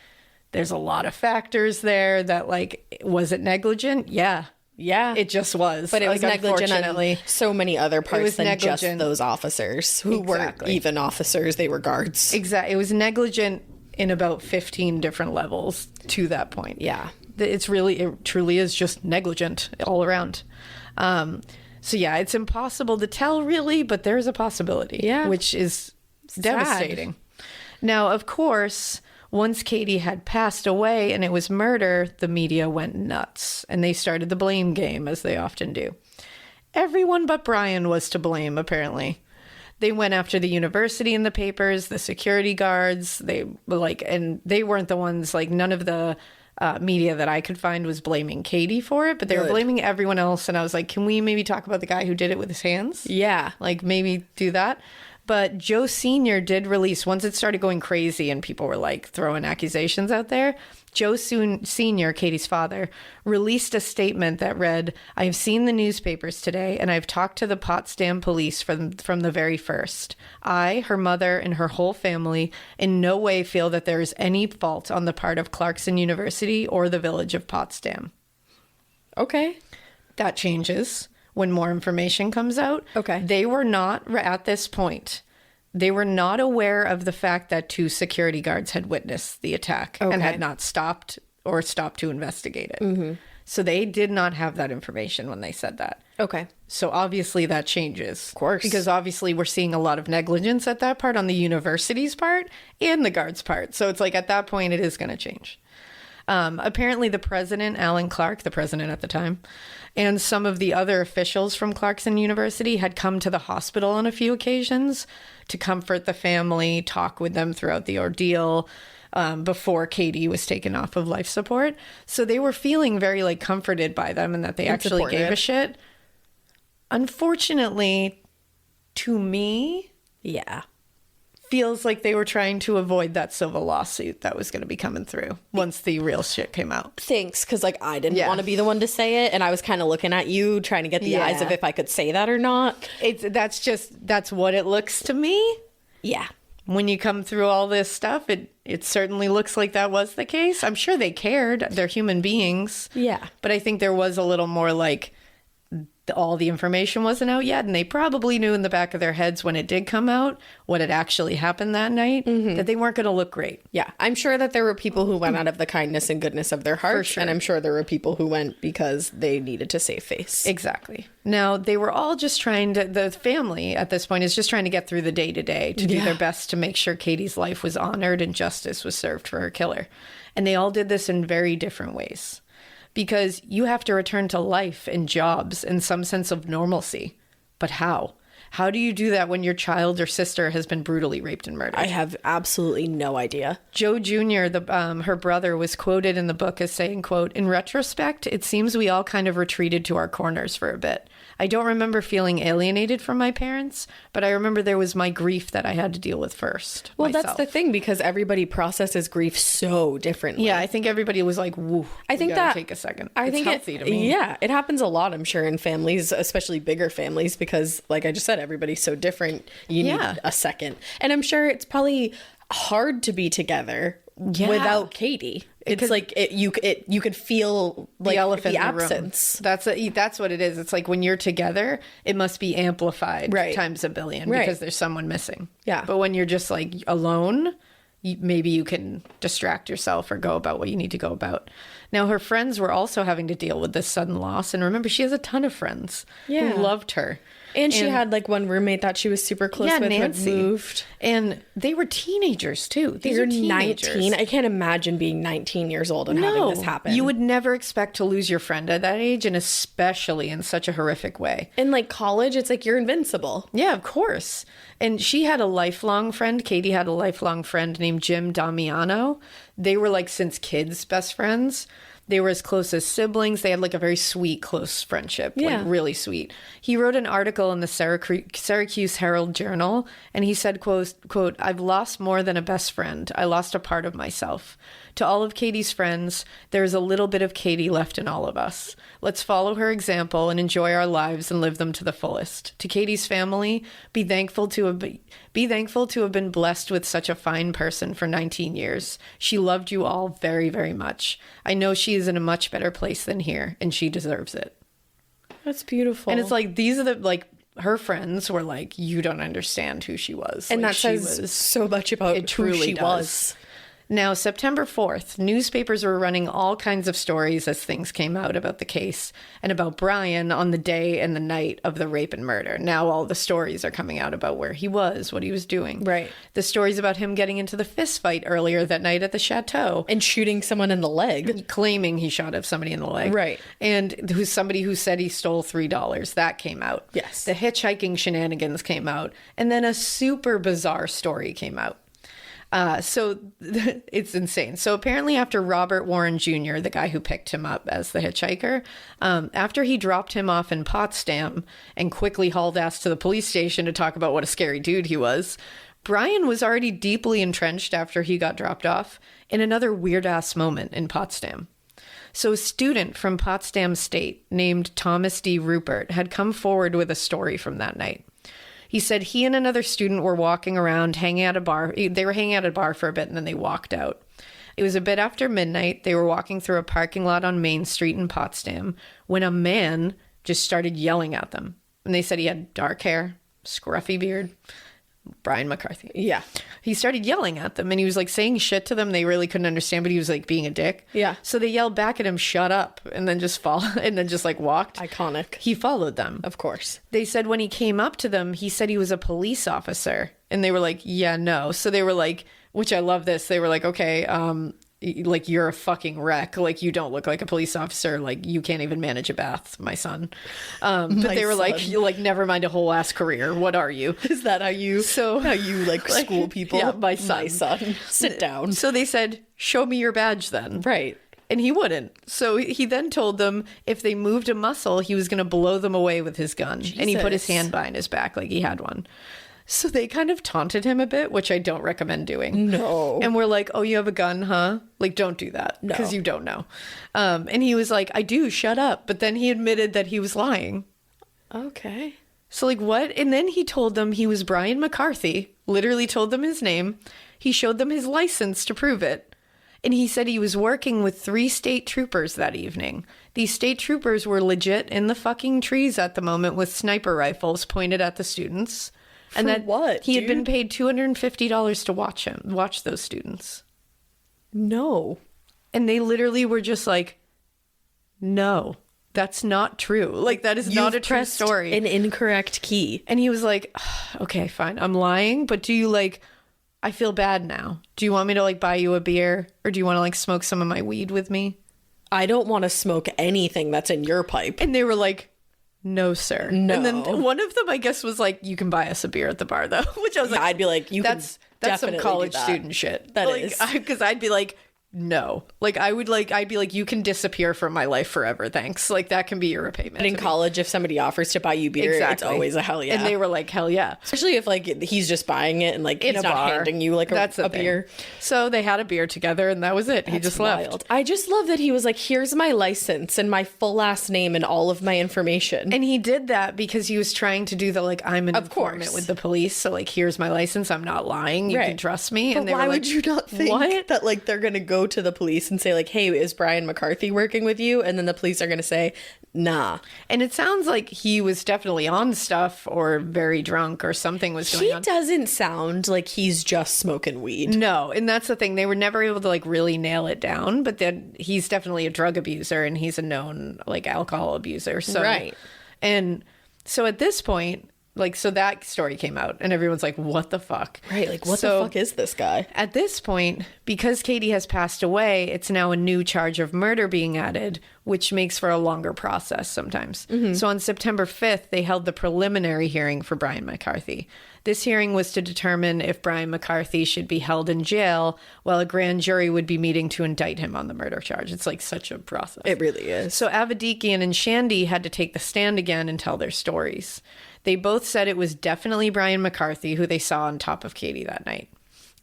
there's a lot of factors there that, like, was it negligent? Yeah, it just was. But it was negligent on so many other parts than just those officers who weren't even officers. They were guards. Exactly. It was negligent in about 15 different levels to that point. Yeah. It truly is just negligent all around. So yeah, it's impossible to tell really, but there's a possibility, which is devastating. Now, of course, once Katy had passed away and it was murder, the media went nuts and they started the blame game, as they often do. Everyone but Brian was to blame, apparently. They went after the university in the papers, the security guards, and they weren't the ones, like, none of the media that I could find was blaming Katy for it, but they were blaming everyone else. And I was like, can we maybe talk about the guy who did it with his hands? Yeah. Like, maybe do that. But Joe Sr. did release, once it started going crazy and people were, like, throwing accusations out there, Joe Sr., Katy's father, released a statement that read, I have seen the newspapers today and I've talked to the Potsdam police from the very first. I, her mother, and her whole family in no way feel that there is any fault on the part of Clarkson University or the village of Potsdam. Okay. That changes when more information comes out. Okay. They were not, at this point, They were not aware of the fact that 2 security guards had witnessed the attack and had not stopped to investigate it. So they did not have that information when they said that. Okay. So obviously that changes. Of course. Because obviously we're seeing a lot of negligence at that part on the university's part and the guards' part. So it's like at that point it is going to change. Apparently the president, Alan Clark, the president at the time, and some of the other officials from Clarkson University had come to the hospital on a few occasions to comfort the family, talk with them throughout the ordeal, before Katy was taken off of life support. So they were feeling very like comforted by them and that they actually gave a shit. Unfortunately, to me, Yeah. feels like they were trying to avoid that civil lawsuit that was going to be coming through once the real shit came out. Thanks, because like I didn't want to be the one to say it, and I was kind of looking at you, trying to get the eyes of if I could say that or not. That's what it looks to me. Yeah. When you come through all this stuff, it certainly looks like that was the case. I'm sure they cared. They're human beings. Yeah. But I think there was a little more like all the information wasn't out yet. And they probably knew in the back of their heads when it did come out what had actually happened that night, that they weren't going to look great. Yeah. I'm sure that there were people who went out of the kindness and goodness of their heart. For sure. And I'm sure there were people who went because they needed to save face. Exactly. Now, they were all just the family at this point is just trying to get through the day to day to do their best to make sure Katy's life was honored and justice was served for her killer. And they all did this in very different ways. Because you have to return to life and jobs and some sense of normalcy. But how? How do you do that when your child or sister has been brutally raped and murdered? I have absolutely no idea. Joe Jr., her brother, was quoted in the book as saying, quote, "In retrospect, it seems we all kind of retreated to our corners for a bit. I don't remember feeling alienated from my parents, but I remember there was my grief that I had to deal with first. Well, myself." that's the thing, because everybody processes grief so differently. Yeah, I think everybody was like, woo, I think that that take a second. I It's think healthy to me. Yeah, it happens a lot, I'm sure, in families, especially bigger families, because like I just said, everybody's so different. You need a second. And I'm sure it's probably hard to be together without Katy. It's like you could feel like the elephant the in the absence. Room. That's what it is. It's like when you're together, it must be amplified times a billion because there's someone missing. Yeah. But when you're just like alone, maybe you can distract yourself or go about what you need to go about. Now, her friends were also having to deal with this sudden loss. And remember, she has a ton of friends who loved her. And she had like one roommate that she was super close with, Nancy. who had moved. And they were teenagers too. These are teenagers. 19. I can't imagine being 19 years old and having this happen. You would never expect to lose your friend at that age, and especially in such a horrific way. In like college, it's like you're invincible. Yeah, of course. And she had a lifelong friend. Katy had a lifelong friend named Jim Damiano. They were like since kids best friends. They were as close as siblings. They had like a very sweet, close friendship. Like really sweet. He wrote an article in the Syracuse Herald Journal, and he said, quote, "I've lost more than a best friend. I lost a part of myself. To all of Katy's friends, there is a little bit of Katy left in all of us. Let's follow her example and enjoy our lives and live them to the fullest. To Katy's family, be thankful to have been blessed with such a fine person for 19 years. She loved you all very, very much. I know she is in a much better place than here, and she deserves it." That's beautiful. And it's like, these are the, like, her friends were like, you don't understand who she was. And like, that says so much about who she was. Now, September 4th, newspapers were running all kinds of stories as things came out about the case and about Brian on the day and the night of the rape and murder. Now all the stories are coming out about where he was, what he was doing. Right. The stories about him getting into the fist fight earlier that night at the chateau. And shooting someone in the leg. Claiming he shot at somebody in the leg. Right. And who's somebody who said he stole $3. That came out. Yes. The hitchhiking shenanigans came out. And then a super bizarre story came out. So it's insane. So apparently after Robert Warren Jr., the guy who picked him up as the hitchhiker, after he dropped him off in Potsdam and quickly hauled ass to the police station to talk about what a scary dude he was, Brian was already deeply entrenched after he got dropped off in another weird-ass moment in Potsdam. So a student from Potsdam State named Thomas D. Rupert had come forward with a story from that night. He said he and another student were walking around, hanging at a bar. They were hanging out at a bar for a bit, and then they walked out. It was a bit after midnight. They were walking through a parking lot on Main Street in Potsdam when a man just started yelling at them. And they said he had dark hair, scruffy beard, Brian McCarthy. Yeah. He started yelling at them and he was like saying shit to them they really couldn't understand, but he was like being a dick. Yeah. So they yelled back at him, shut up, and then just like walked. Iconic. He followed them. Of course. They said when he came up to them, he said he was a police officer. And they were like, yeah, no. So they were like, which I love this. They were like, okay, like you're a fucking wreck. Like you don't look like a police officer. Like you can't even manage a bath, my son. But they were like, you like never mind a whole ass career. What are you? Is that how you like school people? Yeah, my son. Sit down. So they said, show me your badge then. Right. And he wouldn't. So he then told them if they moved a muscle, he was going to blow them away with his gun. Jesus. And he put his hand behind his back like he had one. So they kind of taunted him a bit, which I don't recommend doing. No. And we're like, oh, you have a gun, huh? Like, don't do that. Because you don't know. And he was like, I do, shut up. But then he admitted that he was lying. Okay. So like, what? And then he told them he was Brian McCarthy, literally told them his name. He showed them his license to prove it. And he said he was working with 3 state troopers that evening. These state troopers were legit in the fucking trees at the moment with sniper rifles pointed at the students. And that what? He had been paid $250 to watch those students. No. And they literally were just like, no, that's not true. Like, that is not a true story. An incorrect key. And he was like, okay, fine, I'm lying, but do you like, I feel bad now. Do you want me to like buy you a beer? Or do you want to like smoke some of my weed with me? I don't want to smoke anything that's in your pipe. And they were like, no, sir. No. And then one of them, I guess, was like, you can buy us a beer at the bar, though. Which I was like, I'd be like, that's some college student shit. That like, is. Because I'd be like, no. Like, I'd be like, you can disappear from my life forever, thanks. Like, that can be your repayment. But in college, if somebody offers to buy you beer, it's always a hell yeah. And they were like, hell yeah. Especially if like he's just buying it and like in he's a not bar. handing you like a beer. So they had a beer together and that was it. He just left. I just love that he was like, here's my license and my full last name and all of my information. And he did that because he was trying to do the like, I'm an informant with the police. So like, here's my license. I'm not lying. You can trust me. But and they why were like, would you not think that like they're going to go to the police and say like, hey, is Brian McCarthy working with you? And then the police are going to say, nah. And it sounds like he was definitely on stuff or very drunk or something was going on. He doesn't sound like he's just smoking weed. No. And that's the thing. They were never able to like really nail it down. But then he's definitely a drug abuser and he's a known like alcohol abuser. So, right. And so at this point, like, so that story came out and everyone's like, what the fuck? Right. Like, what the fuck is this guy? At this point, because Katy has passed away, it's now a new charge of murder being added, which makes for a longer process sometimes. Mm-hmm. So on September 5th, they held the preliminary hearing for Brian McCarthy. This hearing was to determine if Brian McCarthy should be held in jail while a grand jury would be meeting to indict him on the murder charge. It's like such a process. It really is. So Avedikian and Shandy had to take the stand again and tell their stories. They both said it was definitely Brian McCarthy who they saw on top of Katy that night.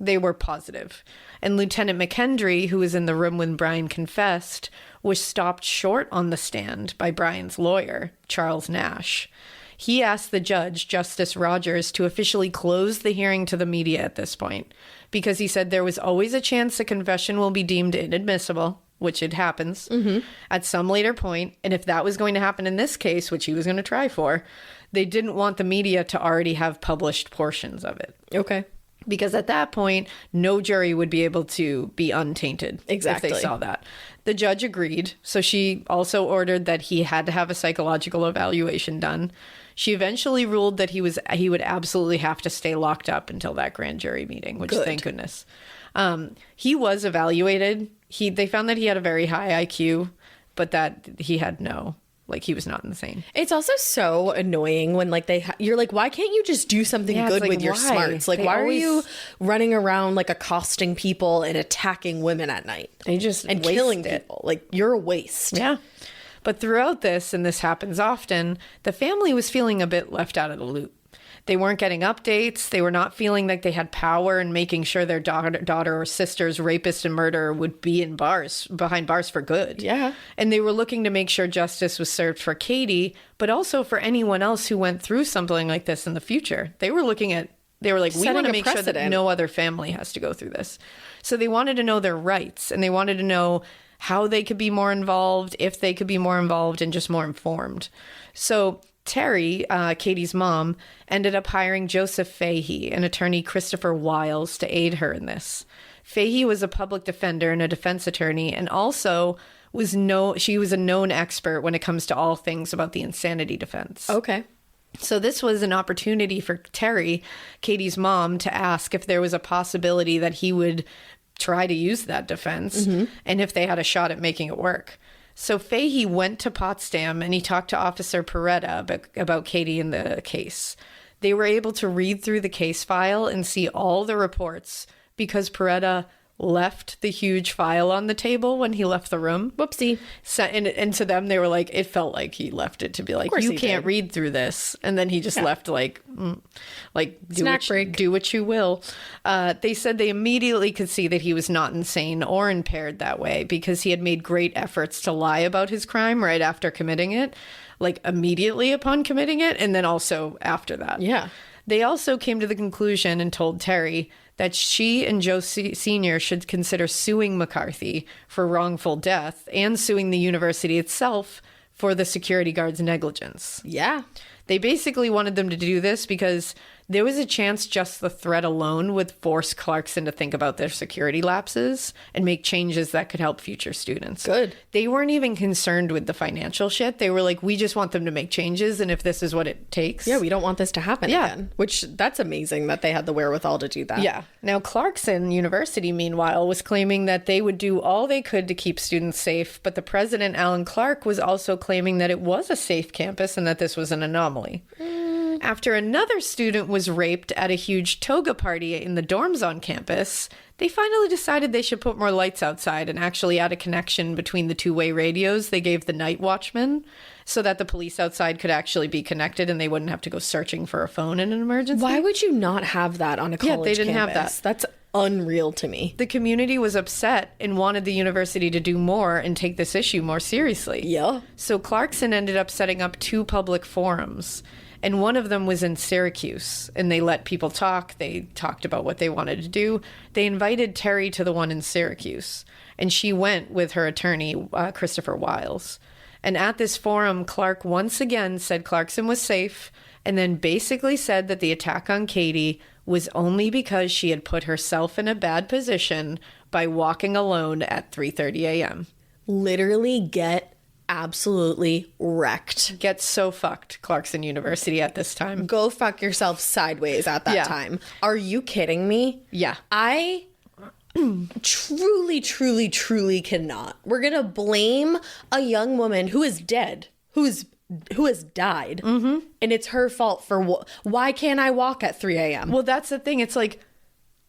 They were positive. And Lieutenant McKendry, who was in the room when Brian confessed, was stopped short on the stand by Brian's lawyer, Charles Nash. He asked the judge, Justice Rogers, to officially close the hearing to the media at this point, because he said there was always a chance the confession will be deemed inadmissible, which it happens, at some later point. And if that was going to happen in this case, which he was going to try for, they didn't want the media to already have published portions of it. Okay. Because at that point, no jury would be able to be untainted if they saw that. The judge agreed. So she also ordered that he had to have a psychological evaluation done. She eventually ruled that he would absolutely have to stay locked up until that grand jury meeting, which thank goodness. He was evaluated. They found that he had a very high IQ, but that he had he was not insane. It's also so annoying when like you're like, why can't you just do something good with your smarts? Like, why are you running around like accosting people and attacking women at night? And killing people. Like, you're a waste. Yeah. But throughout this, and this happens often, the family was feeling a bit left out of the loop. They weren't getting updates. They were not feeling like they had power in making sure their daughter or sister's rapist and murderer would be behind bars for good. Yeah. And they were looking to make sure justice was served for Katy, but also for anyone else who went through something like this in the future. They were like, we want to make sure that no other family has to go through this. So they wanted to know their rights, and they wanted to know how they could be more involved, if they could be more involved, and just more informed. So Terry, Katy's mom, ended up hiring Joseph Fahey and attorney Christopher Wiles to aid her in this. Fahey was a public defender and a defense attorney, and also she was a known expert when it comes to all things about the insanity defense. Okay. So this was an opportunity for Terry, Katy's mom, to ask if there was a possibility that he would try to use that defense and if they had a shot at making it work. So Fahey went to Potsdam and he talked to Officer Peretta about Katy and the case. They were able to read through the case file and see all the reports because Peretta left the huge file on the table when he left the room. Whoopsie. So, and to them, they were like, it felt like he left it to be like, you can't read through this. And then he just left like do what you will. They said they immediately could see that he was not insane or impaired that way because he had made great efforts to lie about his crime right after committing it, like immediately upon committing it. And then also after that. Yeah. They also came to the conclusion and told Terry that she and Joe Sr. should consider suing McCarthy for wrongful death and suing the university itself for the security guard's negligence. Yeah. They basically wanted them to do this because there was a chance just the threat alone would force Clarkson to think about their security lapses and make changes that could help future students. Good. They weren't even concerned with the financial shit. They were like, we just want them to make changes, and if this is what it takes. Yeah, we don't want this to happen again. Which, that's amazing that they had the wherewithal to do that. Yeah. Now, Clarkson University, meanwhile, was claiming that they would do all they could to keep students safe, but the president, Alan Clark, was also claiming that it was a safe campus and that this was an anomaly. After another student was raped at a huge toga party in the dorms on campus, they finally decided they should put more lights outside and actually add a connection between the two-way radios they gave the night watchman so that the police outside could actually be connected and they wouldn't have to go searching for a phone in an emergency. Why would you not have that on a college campus? Yeah, they didn't have that. That's unreal to me. The community was upset and wanted the university to do more and take this issue more seriously. Yeah. So Clarkson ended up setting up 2 public forums. And one of them was in Syracuse, and they let people talk. They talked about what they wanted to do. They invited Terry to the one in Syracuse, and she went with her attorney, Christopher Wiles. And at this forum, Clark once again said Clarkson was safe, and then basically said that the attack on Katy was only because she had put herself in a bad position by walking alone at 3:30 a.m. Literally get absolutely wrecked. Get so fucked, Clarkson University at this time. Go fuck yourself sideways at that time. Are you kidding me? Yeah. I truly, truly, truly cannot. We're going to blame a young woman who is dead, who has died, and it's her fault for why can't I walk at 3 a.m.? Well, that's the thing. It's like,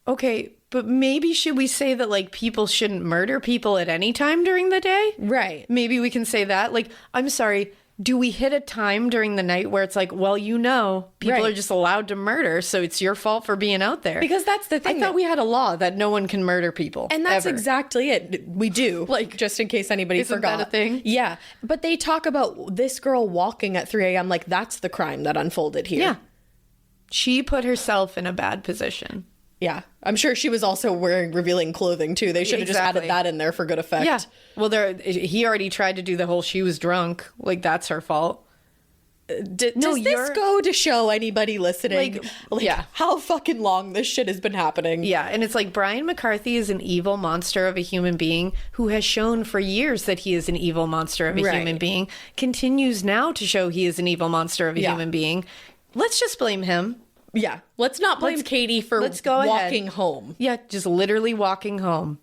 okay, but maybe should we say that, like, people shouldn't murder people at any time during the day? Right. Maybe we can say that. Like, I'm sorry, do we hit a time during the night where it's like, well, people are just allowed to murder, so it's your fault for being out there? Because that's the thing. I thought we had a law that no one can murder people. And that's ever. Exactly it. We do. Like, just in case anybody forgot. Isn't that a thing? Yeah. But they talk about this girl walking at 3 a.m. like that's the crime that unfolded here. Yeah. She put herself in a bad position. Yeah. I'm sure she was also wearing revealing clothing, too. They should have just added that in there for good effect. Yeah. Well, he already tried to do the whole she was drunk. Like, that's her fault. Does this go to show anybody listening how fucking long this shit has been happening? Yeah. And it's like Brian McCarthy is an evil monster of a human being who has shown for years that he is an evil monster of a human being, continues now to show he is an evil monster of a human being. Let's just blame him. Yeah. Let's not blame Katy for walking home. Yeah, just literally walking home.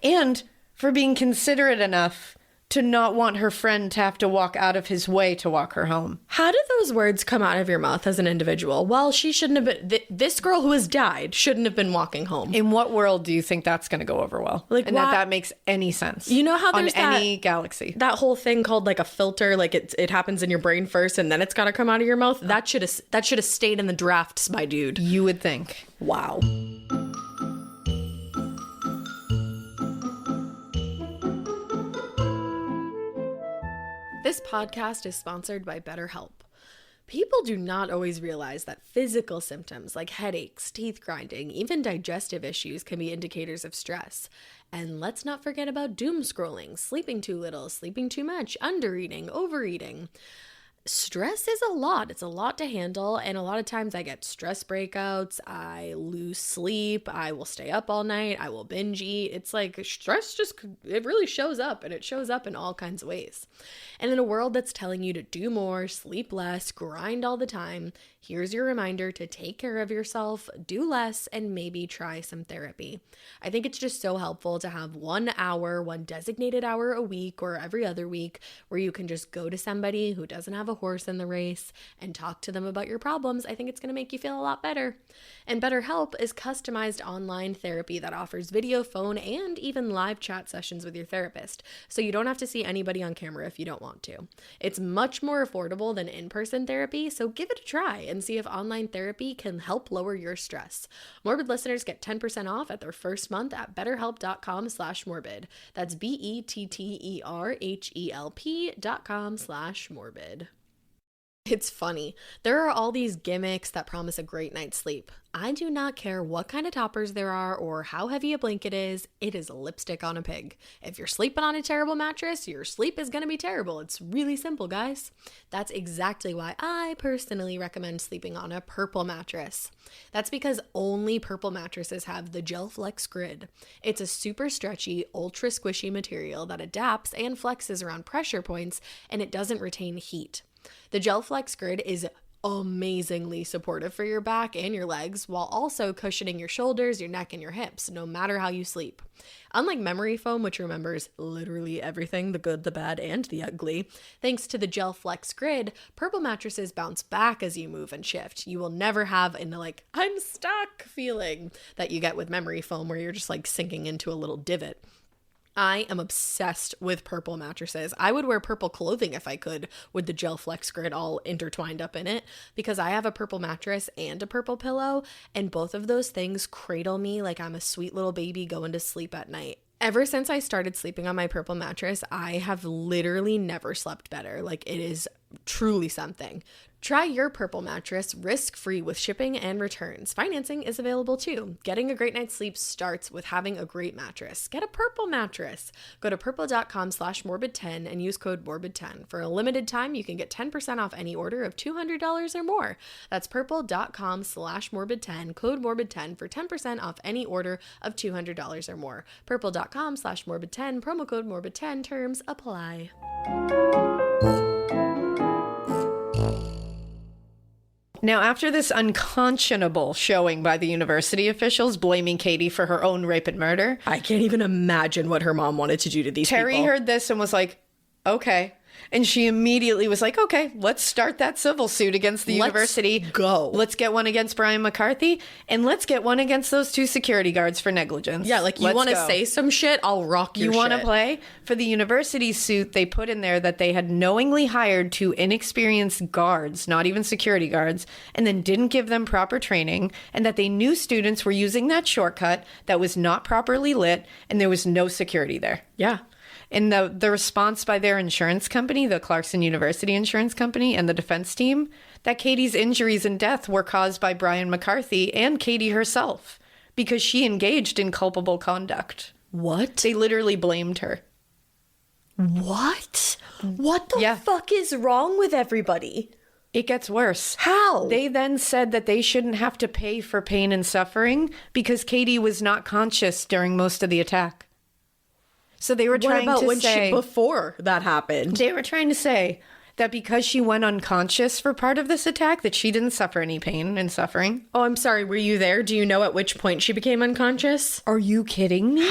And for being considerate enough to not want her friend to have to walk out of his way to walk her home. How did those words come out of your mouth as an individual? Well, she shouldn't have been... This girl who has died shouldn't have been walking home. In what world do you think that's going to go over well? Like, and that makes any sense? You know how there's on any galaxy. That whole thing called like a filter, like it happens in your brain first and then it's got to come out of your mouth? That should have stayed in the drafts, my dude. You would think. Wow. This podcast is sponsored by BetterHelp. People do not always realize that physical symptoms like headaches, teeth grinding, even digestive issues can be indicators of stress. And let's not forget about doom scrolling, sleeping too little, sleeping too much, undereating, overeating. stress is a lot. It's a lot to handle. And a lot of times I get stress breakouts. I lose sleep. I will stay up all night. I will binge eat. It's like stress it really shows up, and it shows up in all kinds of ways. And in a world that's telling you to do more, sleep less, grind all the time, here's your reminder to take care of yourself, do less, and maybe try some therapy. I think it's just so helpful to have 1 hour, one designated hour a week or every other week where you can just go to somebody who doesn't have a horse in the race and talk to them about your problems. I think it's going to make you feel a lot better. And BetterHelp is customized online therapy that offers video, phone, and even live chat sessions with your therapist. So you don't have to see anybody on camera if you don't want to. It's much more affordable than in-person therapy, so give it a try and see if online therapy can help lower your stress. Morbid listeners get 10% off at their first month at betterhelp.com/morbid. That's BetterHelp.com/morbid. It's funny. There are all these gimmicks that promise a great night's sleep. I do not care what kind of toppers there are or how heavy a blanket is. It is lipstick on a pig. If you're sleeping on a terrible mattress, your sleep is going to be terrible. It's really simple, guys. That's exactly why I personally recommend sleeping on a purple mattress. That's because only purple mattresses have the Gel Flex Grid. It's a super stretchy, ultra squishy material that adapts and flexes around pressure points, and it doesn't retain heat. The Gel Flex Grid is amazingly supportive for your back and your legs while also cushioning your shoulders, your neck, and your hips, no matter how you sleep. Unlike memory foam, which remembers literally everything, the good, the bad, and the ugly, thanks to the Gel Flex Grid, purple mattresses bounce back as you move and shift. You will never have an I'm stuck feeling that you get with memory foam where you're just sinking into a little divot. I am obsessed with purple mattresses. I would wear purple clothing if I could with the Gel Flex Grid all intertwined up in it because I have a purple mattress and a purple pillow, and both of those things cradle me like I'm a sweet little baby going to sleep at night. Ever since I started sleeping on my purple mattress, I have literally never slept better. It is truly something. Try your purple mattress risk-free with shipping and returns. Financing is available too. Getting a great night's sleep starts with having a great mattress. Get a purple mattress. Go to purple.com/morbid10 and use code morbid10. For a limited time, you can get 10% off any order of $200 or more. That's purple.com/morbid10, code morbid10 for 10% off any order of $200 or more. Purple.com/morbid10, promo code morbid10, terms apply. Now, after this unconscionable showing by the university officials blaming Katy for her own rape and murder, I can't even imagine what her mom wanted to do to these Terry people. heard this and was like, okay. And she immediately was like, okay, let's start that civil suit against the university. Go. Let's get one against Brian McCarthy, and let's get one against those 2 security guards for negligence. Yeah, you want to say some shit, I'll rock your shit. You want to play? For the university suit, they put in there that they had knowingly hired 2 inexperienced guards, not even security guards, and then didn't give them proper training, and that they knew students were using that shortcut that was not properly lit, and there was no security there. Yeah. And the response by their insurance company, the Clarkson University Insurance Company, and the defense team, that Katy's injuries and death were caused by Brian McCarthy and Katy herself because she engaged in culpable conduct. What? They literally blamed her. What? What the fuck is wrong with everybody? It gets worse. How? They then said that they shouldn't have to pay for pain and suffering because Katy was not conscious during most of the attack. So they were trying to say before that happened? They were trying to say that because she went unconscious for part of this attack, that she didn't suffer any pain and suffering. Oh, I'm sorry. Were you there? Do you know at which point she became unconscious? Are you kidding me?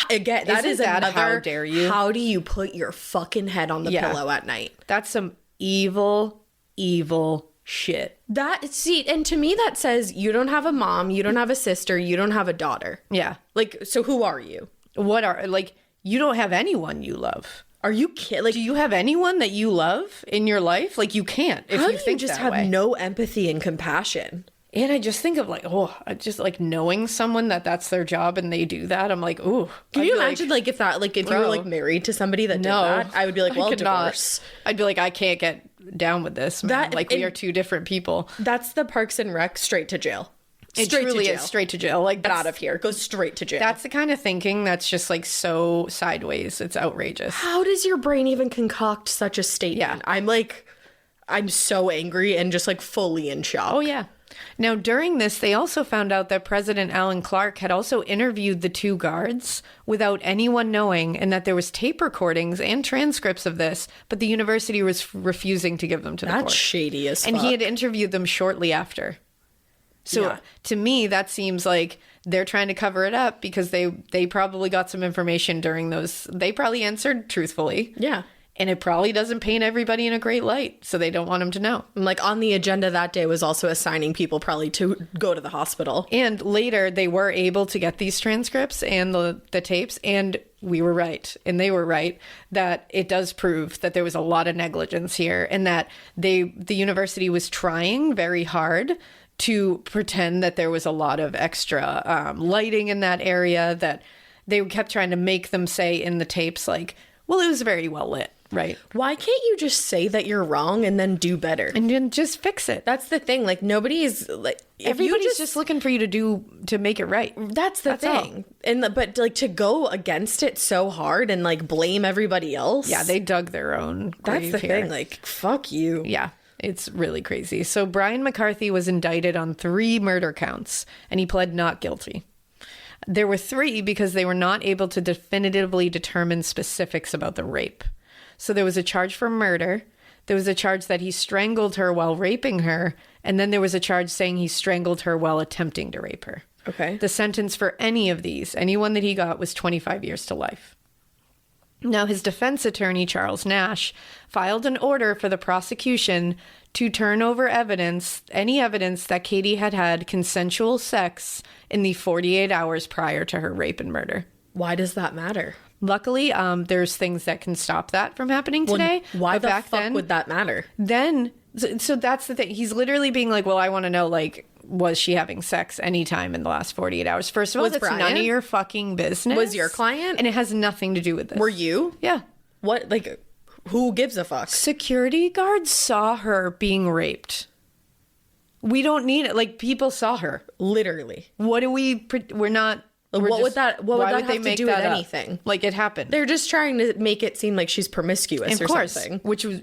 Again, that is another. How dare you? How do you put your fucking head on the pillow at night? That's some evil, evil shit. And to me that says you don't have a mom, you don't have a sister, you don't have a daughter. Yeah. So who are you? You don't have anyone you love. Are you kidding? Do you have anyone that you love in your life? You can't if you think just that have way. no empathy and compassion. And I just think of knowing someone that's their job and they do that. I'm like, ooh. Can you imagine if you were married to somebody that did that? I would be like, well, divorce. I'd be like, I can't get down with this, man. We are 2 different people. That's the Parks and Rec straight to jail. It truly is straight to jail. Get out of here. Go straight to jail. That's the kind of thinking that's just so sideways. It's outrageous. How does your brain even concoct such a statement? Yeah. I'm I'm so angry and just like fully in shock. Oh, yeah. Now, during this, they also found out that President Alan Clark had also interviewed the two guards without anyone knowing, and that there was tape recordings and transcripts of this, but the university was refusing to give them to the court. That's shady as fuck. And he had interviewed them shortly after. So to me, that seems like they're trying to cover it up because they probably got some information during those. They probably answered truthfully. Yeah. And it probably doesn't paint everybody in a great light, so they don't want them to know. And like on the agenda that day was also assigning people probably to go to the hospital. And later they were able to get these transcripts and the tapes, and we were right, and they were right, that it does prove that there was a lot of negligence here, and that the university was trying very hard to pretend that there was a lot of extra lighting in that area, that they kept trying to make them say in the tapes, like, well, it was very well lit. Right. Why can't you just say that you're wrong and then do better? And then just fix it. That's the thing. Like, nobody is like, everybody's just looking for you to make it right. That's the thing. And but like to go against it so hard and like blame everybody else. Yeah, they dug their own grave. That's the thing. Like, fuck you. Yeah. It's really crazy. So Brian McCarthy was indicted on 3 murder counts, and he pled not guilty. There were 3 because they were not able to definitively determine specifics about the rape. So there was a charge for murder, there was a charge that he strangled her while raping her, and then there was a charge saying he strangled her while attempting to rape her. Okay. The sentence for any of these, anyone that he got, was 25 years to life. Now, his defense attorney, Charles Nash, filed an order for the prosecution to turn over evidence, any evidence that Katy had had consensual sex in the 48 hours prior to her rape and murder. Why does that matter? Luckily, there's things that can stop that from happening today. Why the fuck would that matter? Then, so that's the thing. He's literally being like, well, I want to know, like, was she having sex anytime in the last 48 hours? First of all, that's none of your fucking business. Was your client? And it has nothing to do with this. Were you? Yeah. What, like, who gives a fuck? Security guards saw her being raped. We don't need it. Like, people saw her. Literally. What do we're not... What would that have to do with anything? Like, it happened. They're just trying to make it seem like she's promiscuous or something. Which was,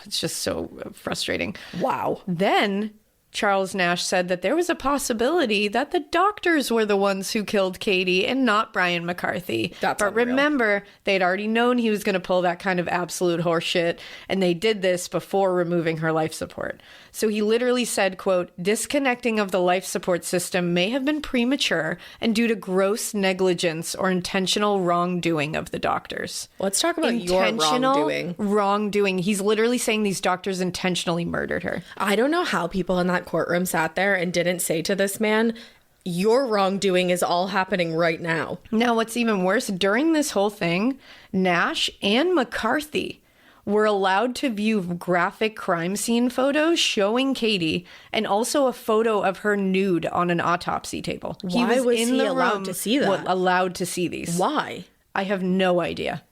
it's just so frustrating. Wow. Then Charles Nash said that there was a possibility that the doctors were the ones who killed Katy and not Brian McCarthy. But unreal. Remember, they'd already known he was going to pull that kind of absolute horseshit, and they did this before removing her life support. So he literally said, quote, disconnecting of the life support system may have been premature and due to gross negligence or intentional wrongdoing of the doctors. Let's talk about your wrongdoing. He's literally saying these doctors intentionally murdered her. I don't know how people in that courtroom sat there and didn't say to this man, your wrongdoing is all happening right now. Now, what's even worse, during this whole thing, Nash and McCarthy were allowed to view graphic crime scene photos showing Katy and also a photo of her nude on an autopsy table. Why was he allowed to see that? Allowed to see these. Why? I have no idea.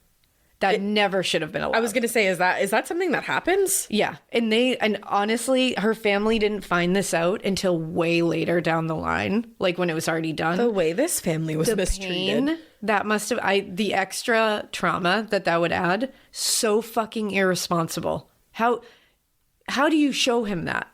That never should have been allowed. I was going to say, is that something that happens? Yeah. And honestly, her family didn't find this out until way later down the line, like when it was already done. The way this family was mistreated. Pain, that must have, the extra trauma that would add, so fucking irresponsible. How do you show him that?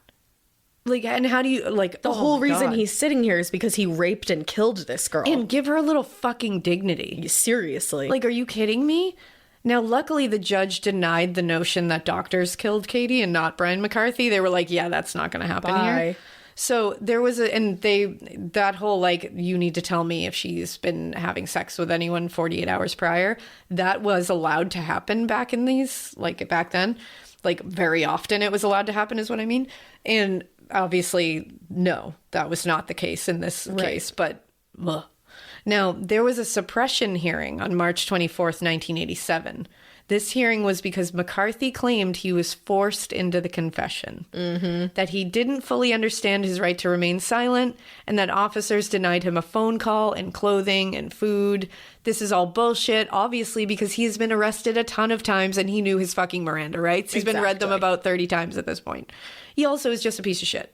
Like, and how do you, like, the whole reason he's sitting here is because he raped and killed this girl. And give her a little fucking dignity. Seriously. Like, are you kidding me? Now, luckily, the judge denied the notion that doctors killed Katy and not Brian McCarthy. They were like, yeah, that's not going to happen here. So there was that whole, like, you need to tell me if she's been having sex with anyone 48 hours prior. That was allowed to happen back in these, like, back then. Like, very often it was allowed to happen is what I mean. And obviously, no, that was not the case in this case. But, ugh. Now, there was a suppression hearing on March 24th, 1987. This hearing was because McCarthy claimed he was forced into the confession, that he didn't fully understand his right to remain silent, and that officers denied him a phone call and clothing and food. This is all bullshit, obviously, because he's been arrested a ton of times and he knew his fucking Miranda rights. He's been read them about 30 times at this point. He also is just a piece of shit.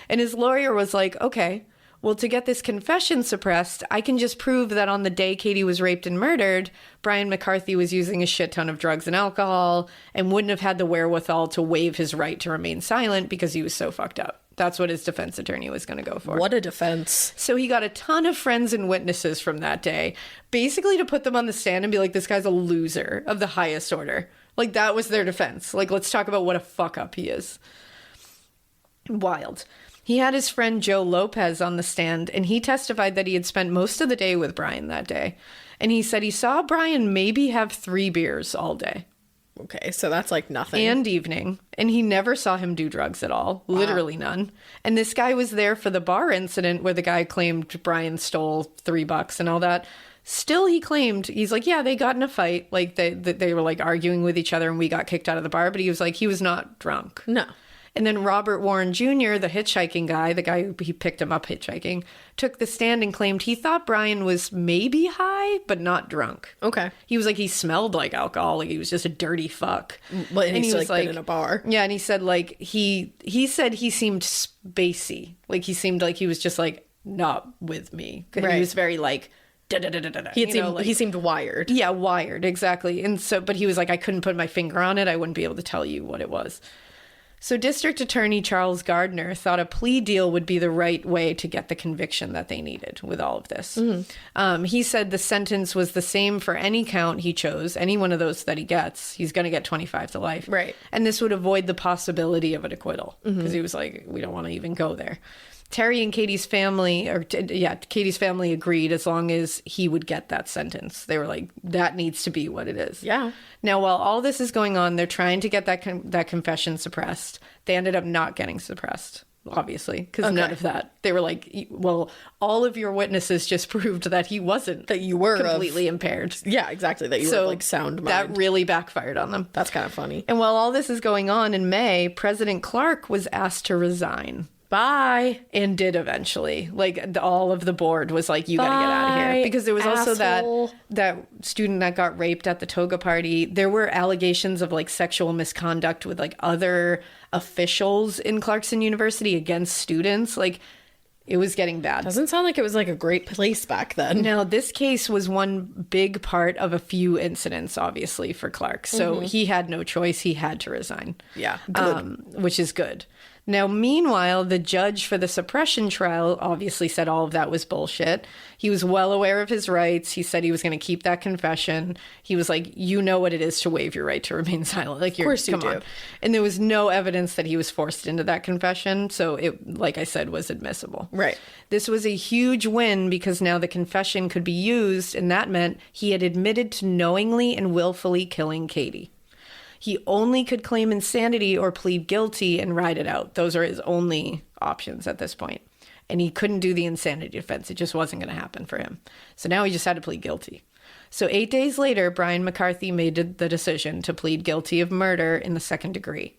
And his lawyer was like, okay, Well, to get this confession suppressed, I can just prove that on the day Katy was raped and murdered, Brian McCarthy was using a shit ton of drugs and alcohol and wouldn't have had the wherewithal to waive his right to remain silent because he was so fucked up. That's what his defense attorney was going to go for. What a defense. So he got a ton of friends and witnesses from that day, basically to put them on the stand and be like, this guy's a loser of the highest order. Like, that was their defense. Like, let's talk about what a fuck up he is. Wild. He had his friend Joe Lopez on the stand, and he testified that he had spent most of the day with Brian that day. And he said he saw Brian maybe have 3 beers all day. Okay, so that's like nothing. And evening. And he never saw him do drugs at all. Wow. Literally none. And this guy was there for the bar incident where the guy claimed Brian stole $3 and all that. Still, he claimed, he's like, yeah, they got in a fight. Like, they were, like, arguing with each other and we got kicked out of the bar. But he was like, he was not drunk. No. And then Robert Warren Jr., the hitchhiking guy, the guy who he picked him up hitchhiking, took the stand and claimed he thought Brian was maybe high, but not drunk. Okay. He was like, he smelled like alcohol. Like, he was just a dirty fuck. But and he was like, been in a bar. Yeah, and he said, like, he said he seemed spacey. Like, he seemed like he was just, like, not with me. Right. He was very, like, da-da-da-da-da. He seemed wired. Yeah, wired, exactly. And so, but he was like, I couldn't put my finger on it. I wouldn't be able to tell you what it was. So District Attorney Charles Gardner thought a plea deal would be the right way to get the conviction that they needed with all of this. Mm-hmm. He said the sentence was the same for any count he chose, any one of those that he gets. He's going to get 25 to life. Right. And this would avoid the possibility of an acquittal because he was like, we don't want to even go there. Terry and Katy's family, Katy's family agreed as long as he would get that sentence. They were like, that needs to be what it is. Yeah. Now, while all this is going on, they're trying to get that confession suppressed. They ended up not getting suppressed, obviously, because none of that. They were like, well, all of your witnesses just proved that he wasn't. That you were completely impaired. Yeah, exactly. That you were like sound mind. That really backfired on them. That's kind of funny. And while all this is going on in May, President Clark was asked to resign. Bye. And did eventually. Like, all of the board was like, you gotta get out of here. Because there was also that student that got raped at the toga party. There were allegations of, like, sexual misconduct with, like, other officials in Clarkson University against students. Like, it was getting bad. Doesn't sound like it was, like, a great place back then. Now, this case was one big part of a few incidents, obviously, for Clark. So he had no choice. He had to resign. Yeah, good. Which is good. Now, meanwhile, the judge for the suppression trial obviously said all of that was bullshit. He was well aware of his rights. He said he was going to keep that confession. He was like, you know what it is to waive your right to remain silent. Like, of course you do. On. And there was no evidence that he was forced into that confession. So it, like I said, was admissible. Right. This was a huge win because now the confession could be used. And that meant he had admitted to knowingly and willfully killing Katy. He only could claim insanity or plead guilty and ride it out. Those are his only options at this point. And he couldn't do the insanity defense. It just wasn't going to happen for him. So now he just had to plead guilty. So 8 days later, Brian McCarthy made the decision to plead guilty of murder in the 2nd degree.